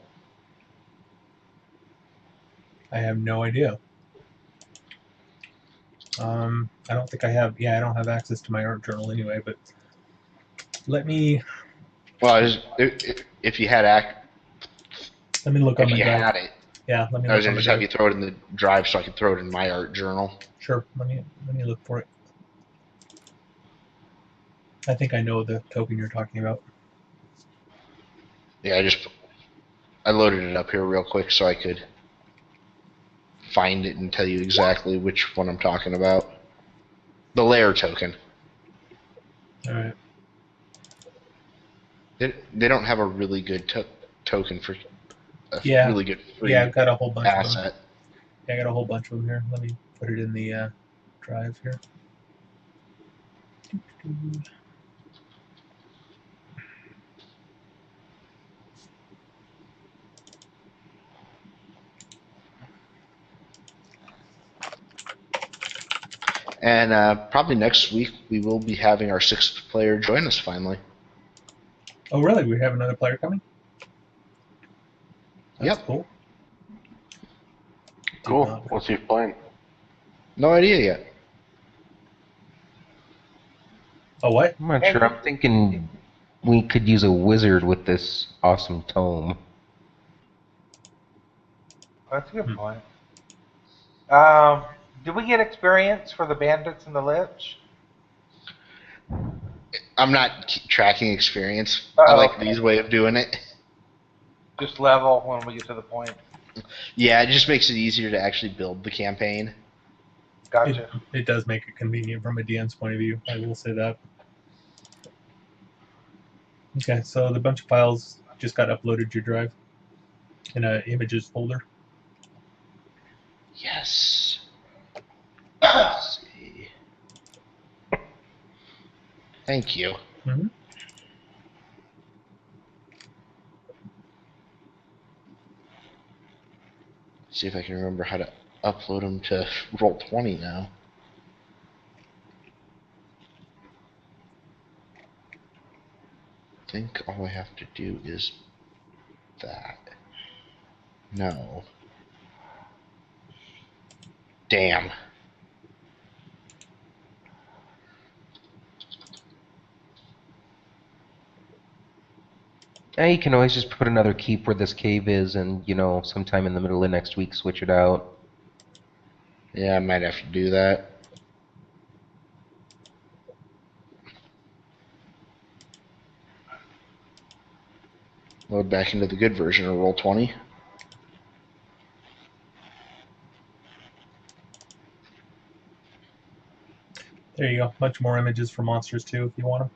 I have no idea. I don't think I have. Yeah, I don't have access to my art journal anyway. But let me Well, if you had look on if my you drive. had it, Yeah, let me I was look on gonna my just have drive. you throw it in the drive so I could throw it in my art journal. Sure. Let me look for it. I think I know the token you're talking about. Yeah, I loaded it up here real quick so I could find it and tell you exactly which one I'm talking about. The lair token. All right. They don't have a really good token for a Yeah. really good free Yeah, I've got a whole bunch of them. asset. Yeah, I got a whole bunch of them here. Let me put it in the drive here. And probably next week we will be having our 6th player join us finally. Oh, really? We have another player coming? That's Yep. cool. Did Cool. not- What's he playing? No idea yet. Oh, what? I'm not sure. I'm thinking we could use a wizard with this awesome tome. That's a good point. Did we get experience for the bandits and the lich? I'm not tracking experience. I like Lee's way of doing it. Just level when we get to the point. Yeah, it just makes it easier to actually build the campaign. Gotcha. It does make it convenient from a DM's point of view. I will say that. Okay, so the bunch of files just got uploaded to your drive in a images folder. Yes. Let's see. Thank you. Mm-hmm. See if I can remember how to upload them to Roll20 now. I think all I have to do is that. No. Damn. Yeah, you can always just put another keep where this cave is and, sometime in the middle of next week switch it out. Yeah, I might have to do that. Load back into the good version of Roll20. There you go. Much more images for monsters too, if you want them.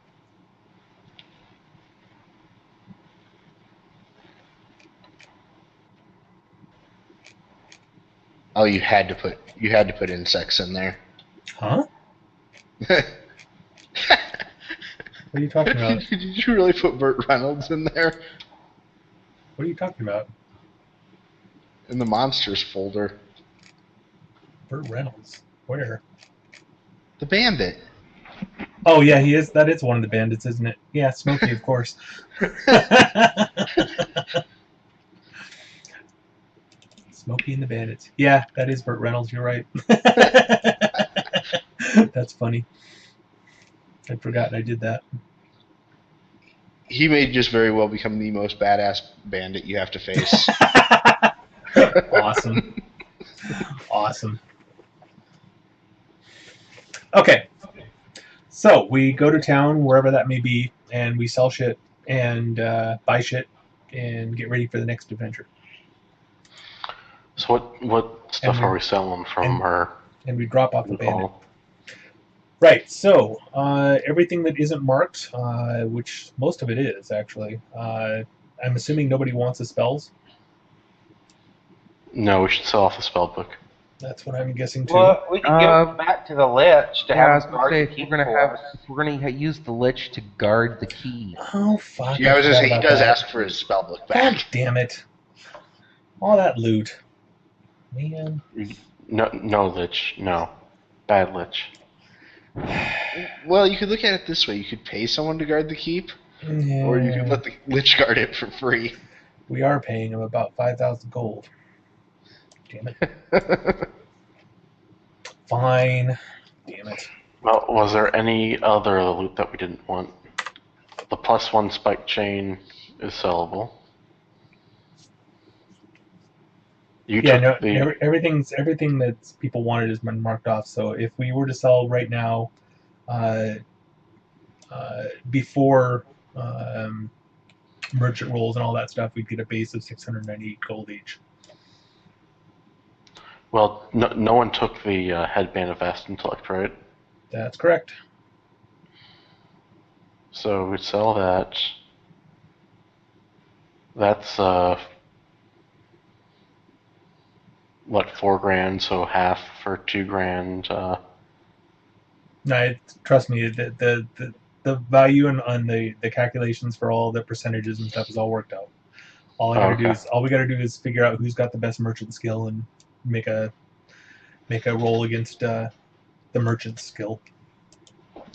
Oh, you had to put insects in there. Huh? What are you talking about? Did you really put Burt Reynolds in there? What are you talking about? In the monsters folder. Burt Reynolds. Where? The bandit. Oh yeah, he is. That is one of the bandits, isn't it? Yeah, Smokey, of course. Smokey and the Bandits. Yeah, that is Burt Reynolds. You're right. That's funny. I'd forgotten I did that. He may just very well become the most badass bandit you have to face. Awesome. Awesome. Okay. So we go to town, wherever that may be, and we sell shit and buy shit and get ready for the next adventure. So what stuff are we selling from her? And we drop off the bandit. Right, so everything that isn't marked, which most of it is, actually. I'm assuming nobody wants the spells. No, we should sell off the spell book. That's what I'm guessing, too. Well, we can give it back to the lich to Yeah, I was have gonna say, guard if keep we're gonna use the lich to guard the key. Oh, fuck. Yeah, I was gonna say, he forgot does about ask for his spellbook that. God back. damn it. All that loot. Man. No lich. No. Bad lich. Well, you could look at it this way. You could pay someone to guard the keep, Yeah. or you could let the lich guard it for free. We are paying him about 5,000 gold. Damn it. Fine. Damn it. Well, was there any other loot that we didn't want? The +1 spike chain is sellable. Everything that people wanted has been marked off. So if we were to sell right now, before merchant rolls and all that stuff, we'd get a base of 698 gold each. Well, no one took the headband of vast intellect, right? That's correct. So we'd sell that. That's what, 4 grand, so half for 2 grand. No, trust me, the value on the calculations for all the percentages and stuff is all worked out. All we gotta do is figure out who's got the best merchant skill and make a roll against the merchant skill.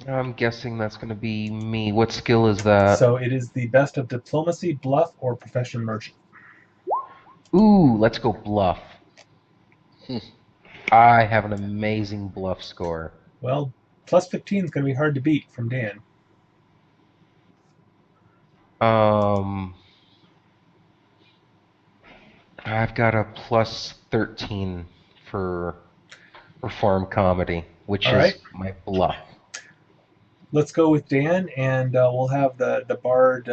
I'm guessing that's going to be me. What skill is that? So it is the best of diplomacy, bluff, or profession merchant. Ooh, let's go bluff. I have an amazing bluff score. Well, plus 15 is going to be hard to beat from Dan. I've got a plus 13 for reform comedy, which is my bluff. Let's go with Dan, and we'll have the bard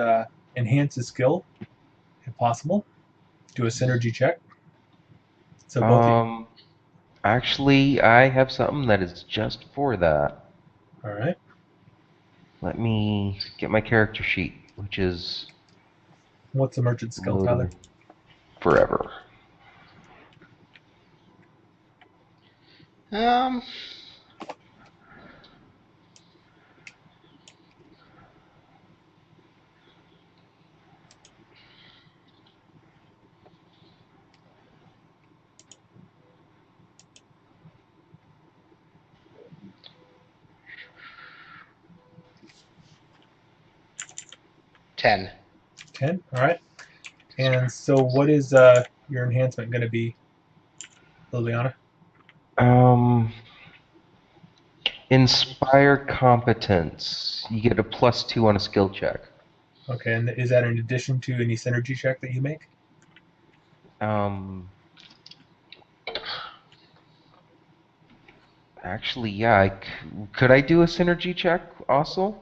enhance his skill, if possible. Do a synergy check. So both actually, I have something that is just for that. All right. Let me get my character sheet, which is... What's the merchant skill, Tyler? Forever. 10. 10. All right. And so, what is your enhancement going to be, Liliana? Inspire competence. You get a +2 on a skill check. Okay, and is that in addition to any synergy check that you make? Actually, yeah. Could I do a synergy check also?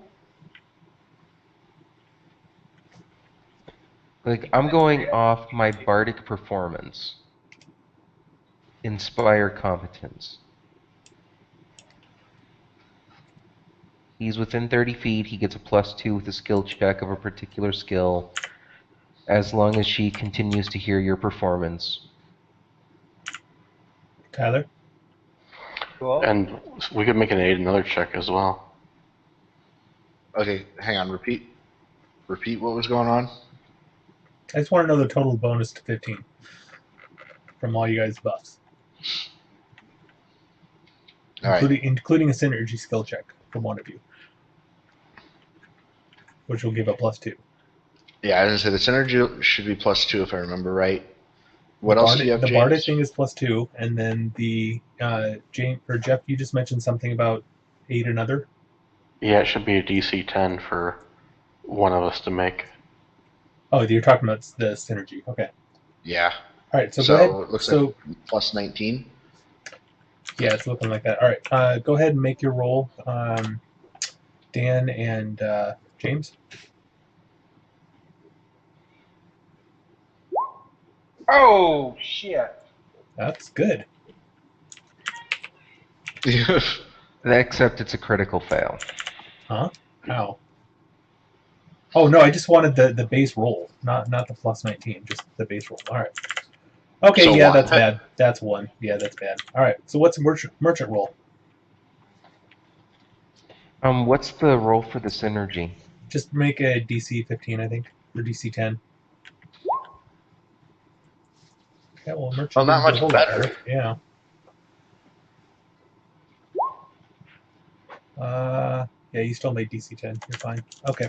Like, I'm going off my bardic performance. Inspire competence. He's within 30 feet. He gets a +2 with a skill check of a particular skill, as long as she continues to hear your performance. Tyler? Cool. And we could make an aid another check as well. Okay, hang on. Repeat what was going on. I just want to know the total bonus to 15 from all you guys' buffs. All right. Including a synergy skill check from one of you, which will give a +2. Yeah, I was gonna say the synergy should be +2 if I remember right. What else do you have, The James? bardic thing is +2, and then the James or Jeff, you just mentioned something about aid another. Yeah, it should be a DC 10 for one of us to make. Oh, you're talking about the synergy. Okay. Yeah. All right. So go ahead. It looks like +19. Yeah, it's looking like that. All right. Go ahead and make your roll, Dan and James. Oh, shit. That's good. Except it's a critical fail. Huh? How? Oh no, I just wanted the base roll, not the +19, just the base roll. All right. Okay, So yeah, one. that's bad. That's 1. Yeah, that's bad. All right. So what's merchant roll? What's the roll for the synergy? Just make a DC 15, I think, or DC 10. Yeah, well, merchant. Well, not didn't do a much whole lot better. Yeah. Yeah, you still made DC 10. You're fine. Okay.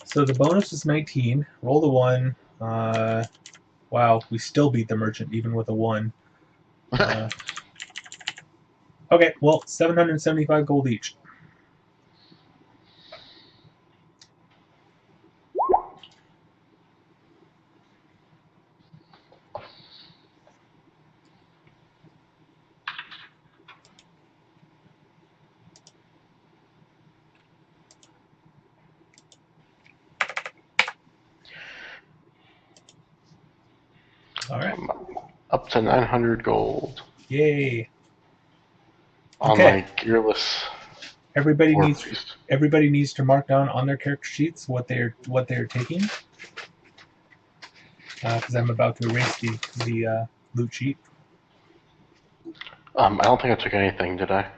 So the bonus is 19. Roll the 1. Wow, we still beat the merchant even with a 1. Okay, well, 775 gold each. All right. Up to 900 gold Yay. on Okay. my gearless Everybody Warpriest. needs to mark down on their character sheets what they're taking. Because I'm about to erase the loot sheet. I don't think I took anything, did I?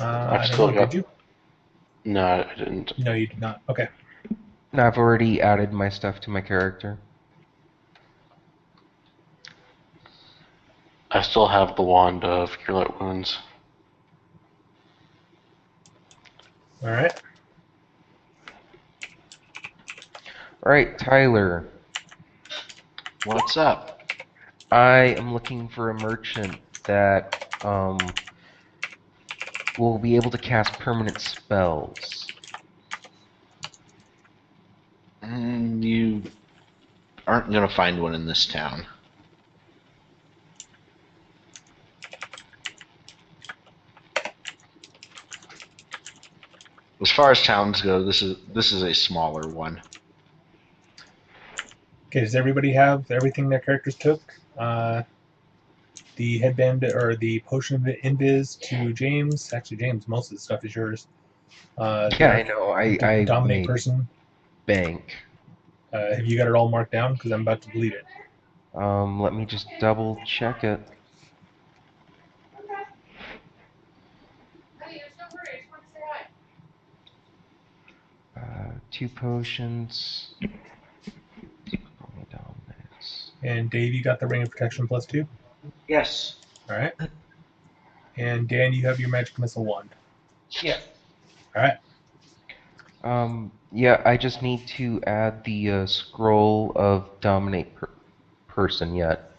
I don't know, did you? No, I didn't. No, you did not. Okay. No, I've already added my stuff to my character. I still have the wand of Cure Light Wounds. All right. All right, Tyler. What's up? I am looking for a merchant that will be able to cast permanent spells. You aren't going to find one in this town. As far as towns go, this is a smaller one. Okay, does everybody have everything their characters took? The headband or the potion of invis to James. Actually, James, most of the stuff is yours. Yeah, I know. I dominate made person. bank. Have you got it all marked down? Because I'm about to delete it. Let me just double check it. Two potions. And Dave, you got the Ring of Protection +2? Yes. All right. And Dan, you have your Magic Missile wand. Yes. All right. Yeah, I just need to add the scroll of dominate person yet.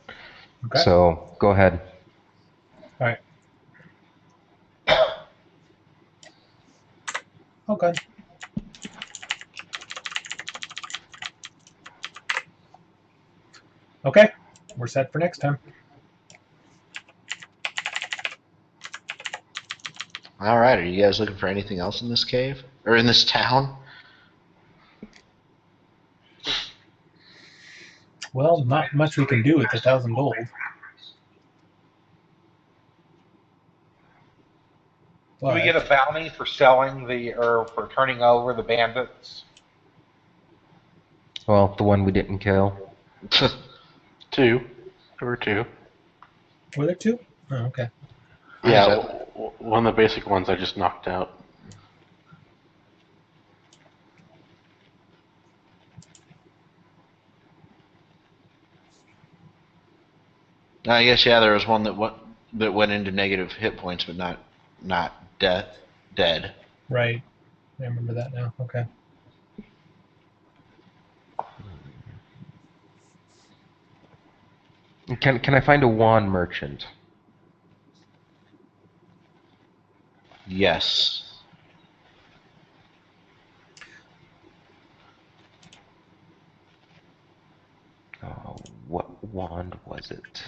Okay. So go ahead. All right. Okay. Okay. We're set for next time. All right. Are you guys looking for anything else in this cave or in this town? Well, not much we can do with 1,000 gold. Do we get a bounty for selling or for turning over the bandits? Well, the one we didn't kill. Two. There were two. Were there two? Oh, okay. Yeah, one of the basic ones I just knocked out. I guess there was one that went into negative hit points, but not dead. Right. I remember that now. Okay. Can I find a wand merchant? Yes. Oh, what wand was it?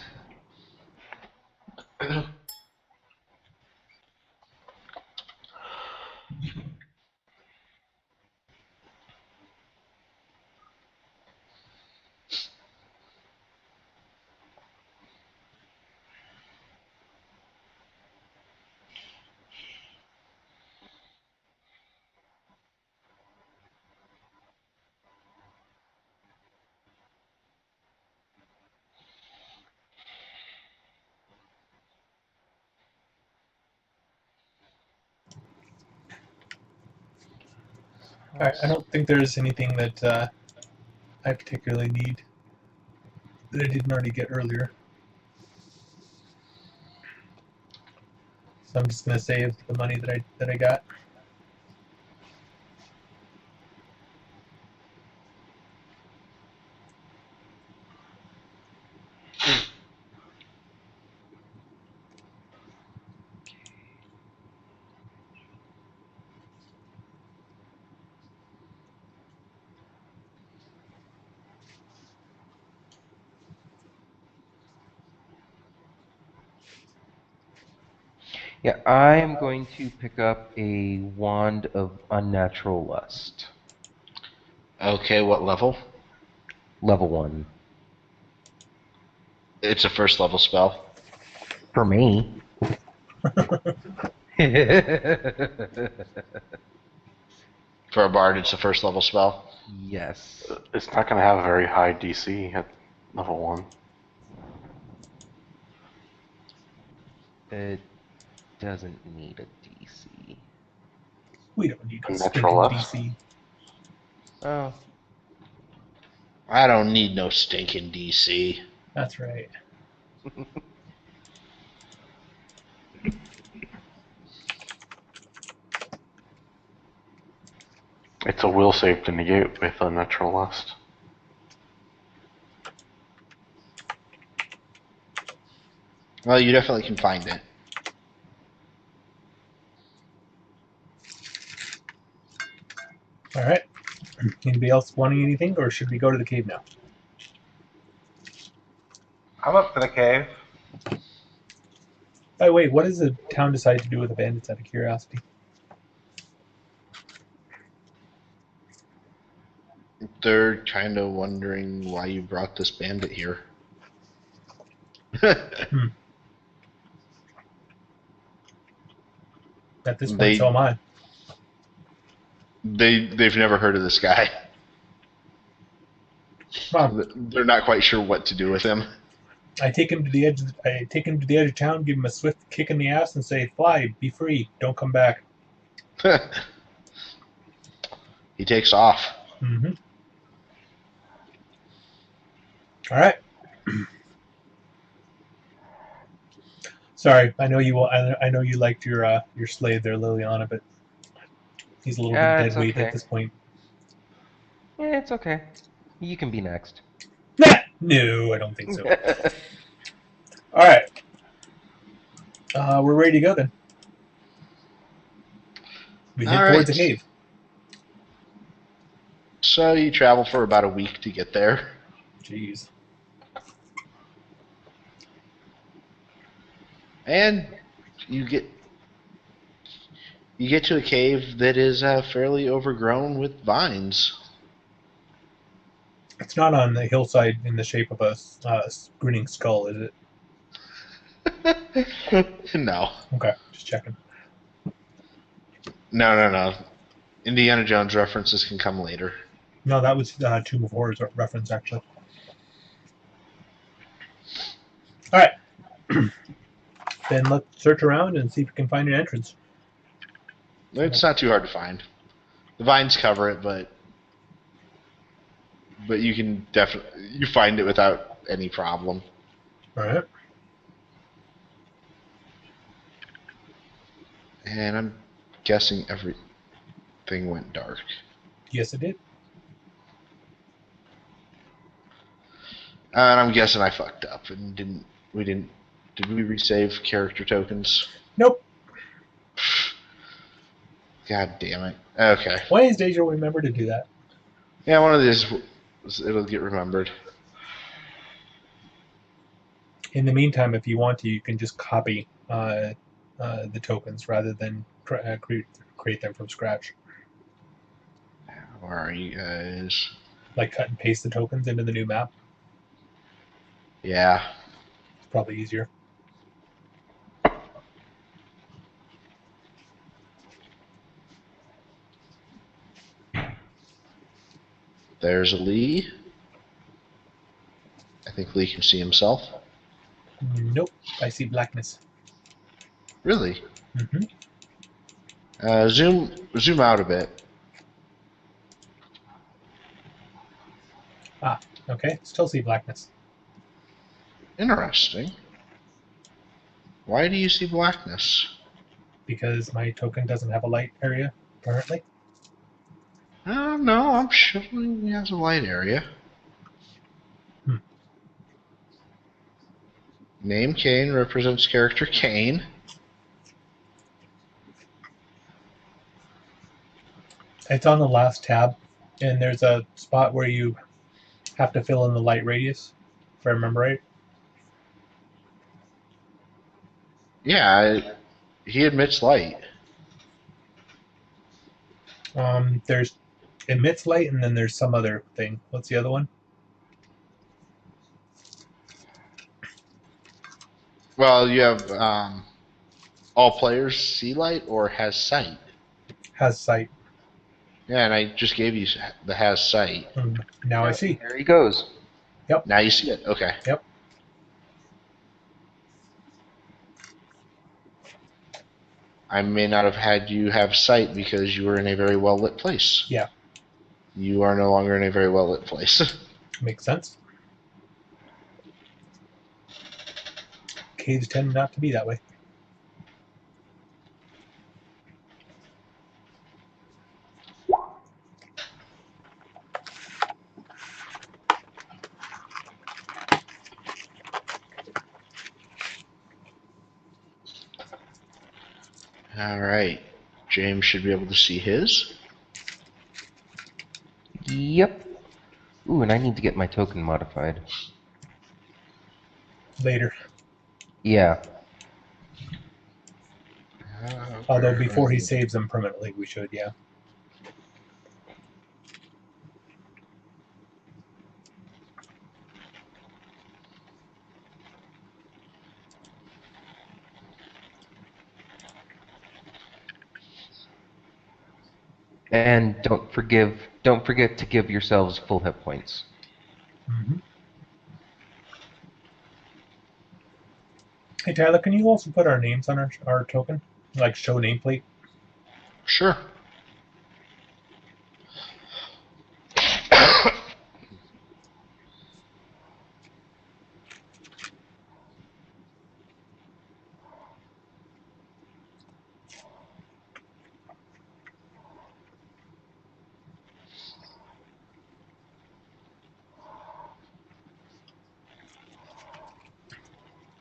All right. I don't think there's anything that I particularly need that I didn't already get earlier. So I'm just gonna save the money that I got. Yeah, I am going to pick up a wand of unnatural lust. Okay, what level? Level 1. It's a first level spell. For me. For a bard, it's a first level spell. Yes. It's not going to have a very high DC at level 1. It doesn't need a DC. We don't need a Natural stinking lust. DC. Oh. I don't need no stinking DC. That's right. It's a will save to negate with a natural lust. Well, you definitely can find it. All right. Anybody else wanting anything, or should we go to the cave now? I'm up for the cave. By the way, what does the town decide to do with the bandits out of curiosity? They're kind of wondering why you brought this bandit here. At this point, so am I. They've never heard of this guy. Well, They're not quite sure what to do with him. I take him to the edge. I take him to the edge of town, give him a swift kick in the ass, and say, "Fly, be free, don't come back." He takes off. Mm-hmm. All right. Sorry, I know you. I know you liked your slave there, Lilliana, but He's a little bit dead it's weight okay. at this point. Yeah, it's okay. You can be next. No, I don't think so. All right. We're ready to go then. We head All towards the right. cave. So you travel for about a week to get there. Jeez. And you get to a cave that is fairly overgrown with vines. It's not on the hillside in the shape of a grinning skull, is it? No. Okay, just checking. No. Indiana Jones references can come later. No, that was Tomb of Horrors reference, actually. All right. Then let's search around and see if we can find an entrance. It's not too hard to find. The vines cover it, but you can definitely find it without any problem. All right. And I'm guessing everything went dark. Yes, it did. And I'm guessing I fucked up and did we resave character tokens? Nope. God damn it. Okay. One of these days you'll remember to do that. Yeah, one of these it'll get remembered. In the meantime, if you want to, you can just copy the tokens rather than create them from scratch. Where are you guys? Like cut and paste the tokens into the new map. Yeah. It's probably easier. There's Lee. I think Lee can see himself. Nope. I see blackness. Really? Mm-hmm. Zoom out a bit. Okay. Still see blackness. Interesting. Why do you see blackness? Because my token doesn't have a light area, apparently. No, I'm showing he has a light area. Name Caine represents character Caine. It's on the last tab, and there's a spot where you have to fill in the light radius, if I remember right. Yeah, he emits light. There's emits light, and then there's some other thing. What's the other one? Well, you have all players see light or has sight. Has sight. Yeah, and I just gave you the has sight. Now I see. There he goes. Yep. Now you see it. Okay. Yep. I may not have had you have sight because you were in a very well lit place. Yeah. You are no longer in a very well lit place. Makes sense. Caves tend not to be that way. All right. James should be able to see his. Yep. Ooh, and I need to get my token modified. Later. Yeah. Although before he saves them permanently, we should, yeah. And don't forget to give yourselves full hit points. Mm-hmm. Hey Tyler, can you also put our names on our token? Like show nameplate? Sure.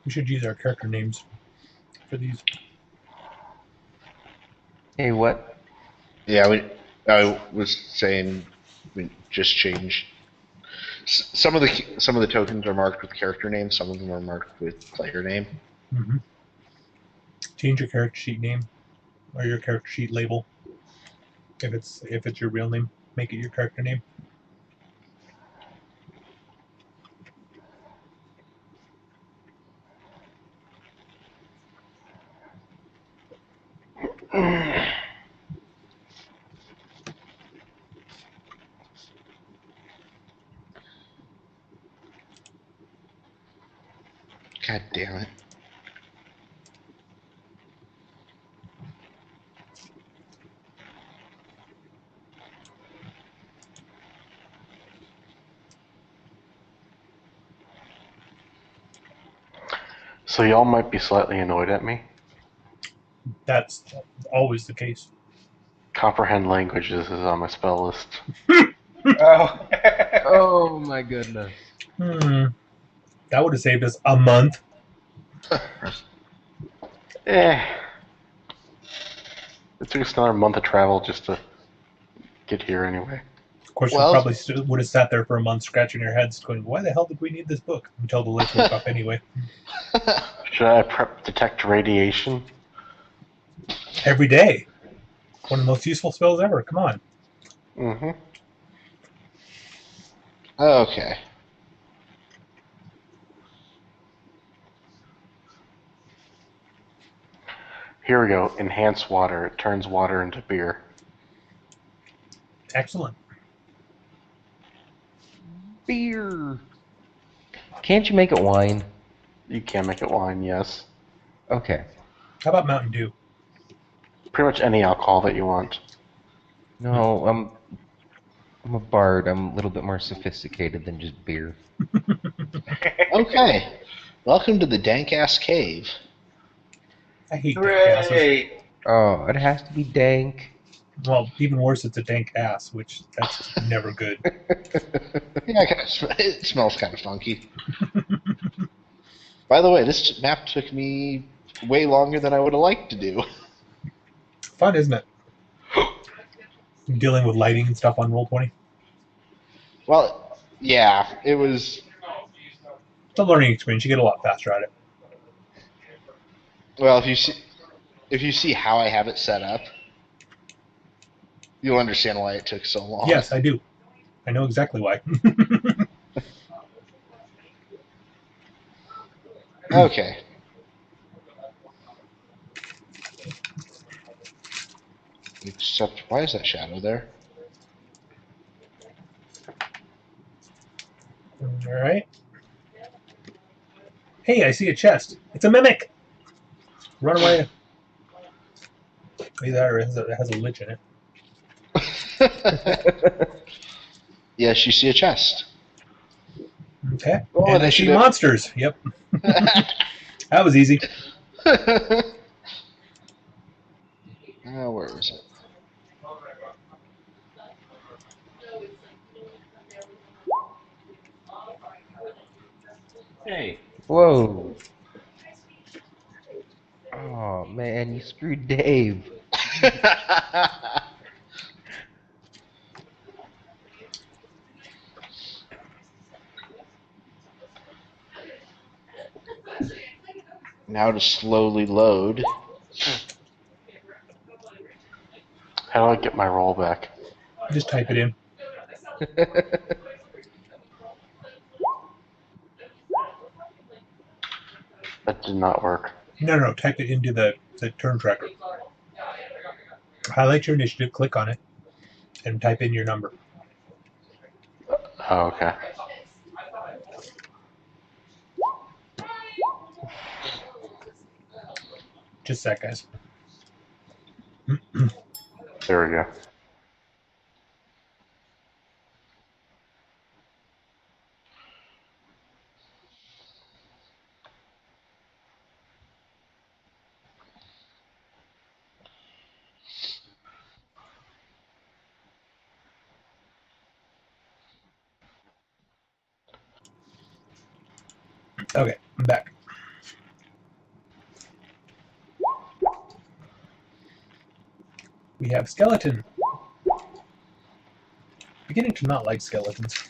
We should use our character names for these. Hey, what? Yeah, I was saying we just change. Some of the tokens are marked with character name. Some of them are marked with player name. Mm-hmm. Change your character sheet name or your character sheet label. If it's your real name, make it your character name. God damn it. So y'all might be slightly annoyed at me. That's always the case. Comprehend languages is on my spell list. Oh. Oh my goodness. That would have saved us a month. It took us another month of travel just to get here anyway. Of course, Well- you probably would have sat there for a month scratching your heads going, why the hell did we need this book? Until the lich woke up anyway. Should I prep detect radiation? Every day. One of the most useful spells ever. Come on. Mm-hmm. Okay. Here we go. Enhance water. It turns water into beer. Excellent. Beer. Can't you make it wine? You can make it wine, yes. Okay. How about Mountain Dew? Pretty much any alcohol that you want. No, I'm a bard. I'm a little bit more sophisticated than just beer. Okay. Welcome to the dank-ass cave. I hate dank asses. Hooray! Oh, it has to be dank. Well, even worse, it's a dank ass, which that's never good. Yeah, it smells kind of funky. By the way, this map took me way longer than I would have liked to do. Fun, isn't it? Dealing with lighting and stuff on Roll20. Well, yeah, it was. It's a learning experience. You get a lot faster at it. Well, if you see how I have it set up, you'll understand why it took so long. Yes, I do. I know exactly why. Okay. Except, why is that shadow there? All right. Hey, I see a chest. It's a mimic. Run away. Either it has a lich in it. Yes, you see a chest. Okay. Oh, and and I I see should have- monsters. Yep. That was easy. Where is it? Hey, Whoa. Oh man, you screwed Dave. Now to slowly load. How do I get my roll back? Just type it in. That did not work. No. Type it into the turn tracker. Highlight your initiative, click on it, and type in your number. Oh, okay. Just a sec, guys. There we go. Okay, I'm back. We have skeleton. Beginning to not like skeletons.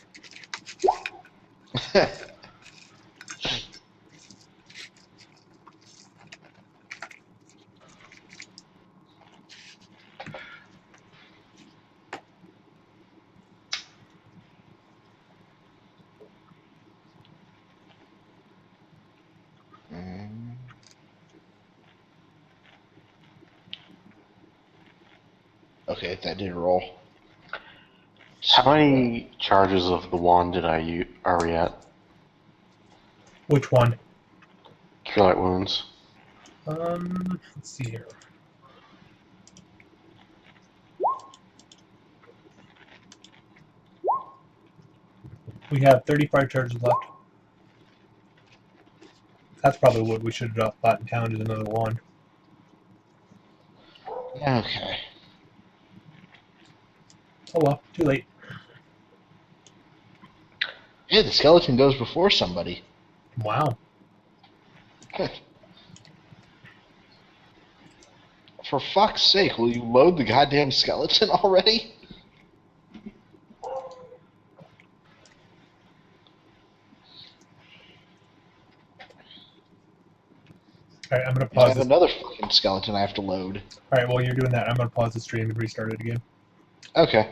Okay, that did roll. How many charges of the wand did I use? Are we at? Which one? Cure Light Wounds. Let's see here. We have 35 charges left. That's probably what we should have bought in town, is another wand. Okay. Oh well, too late. Hey, the skeleton goes before somebody. Wow. For fuck's sake, will you load the goddamn skeleton already? Alright, I'm gonna I pause have this. another fucking skeleton I have to load. Alright, while you're doing that, I'm gonna pause the stream and restart it again. Okay.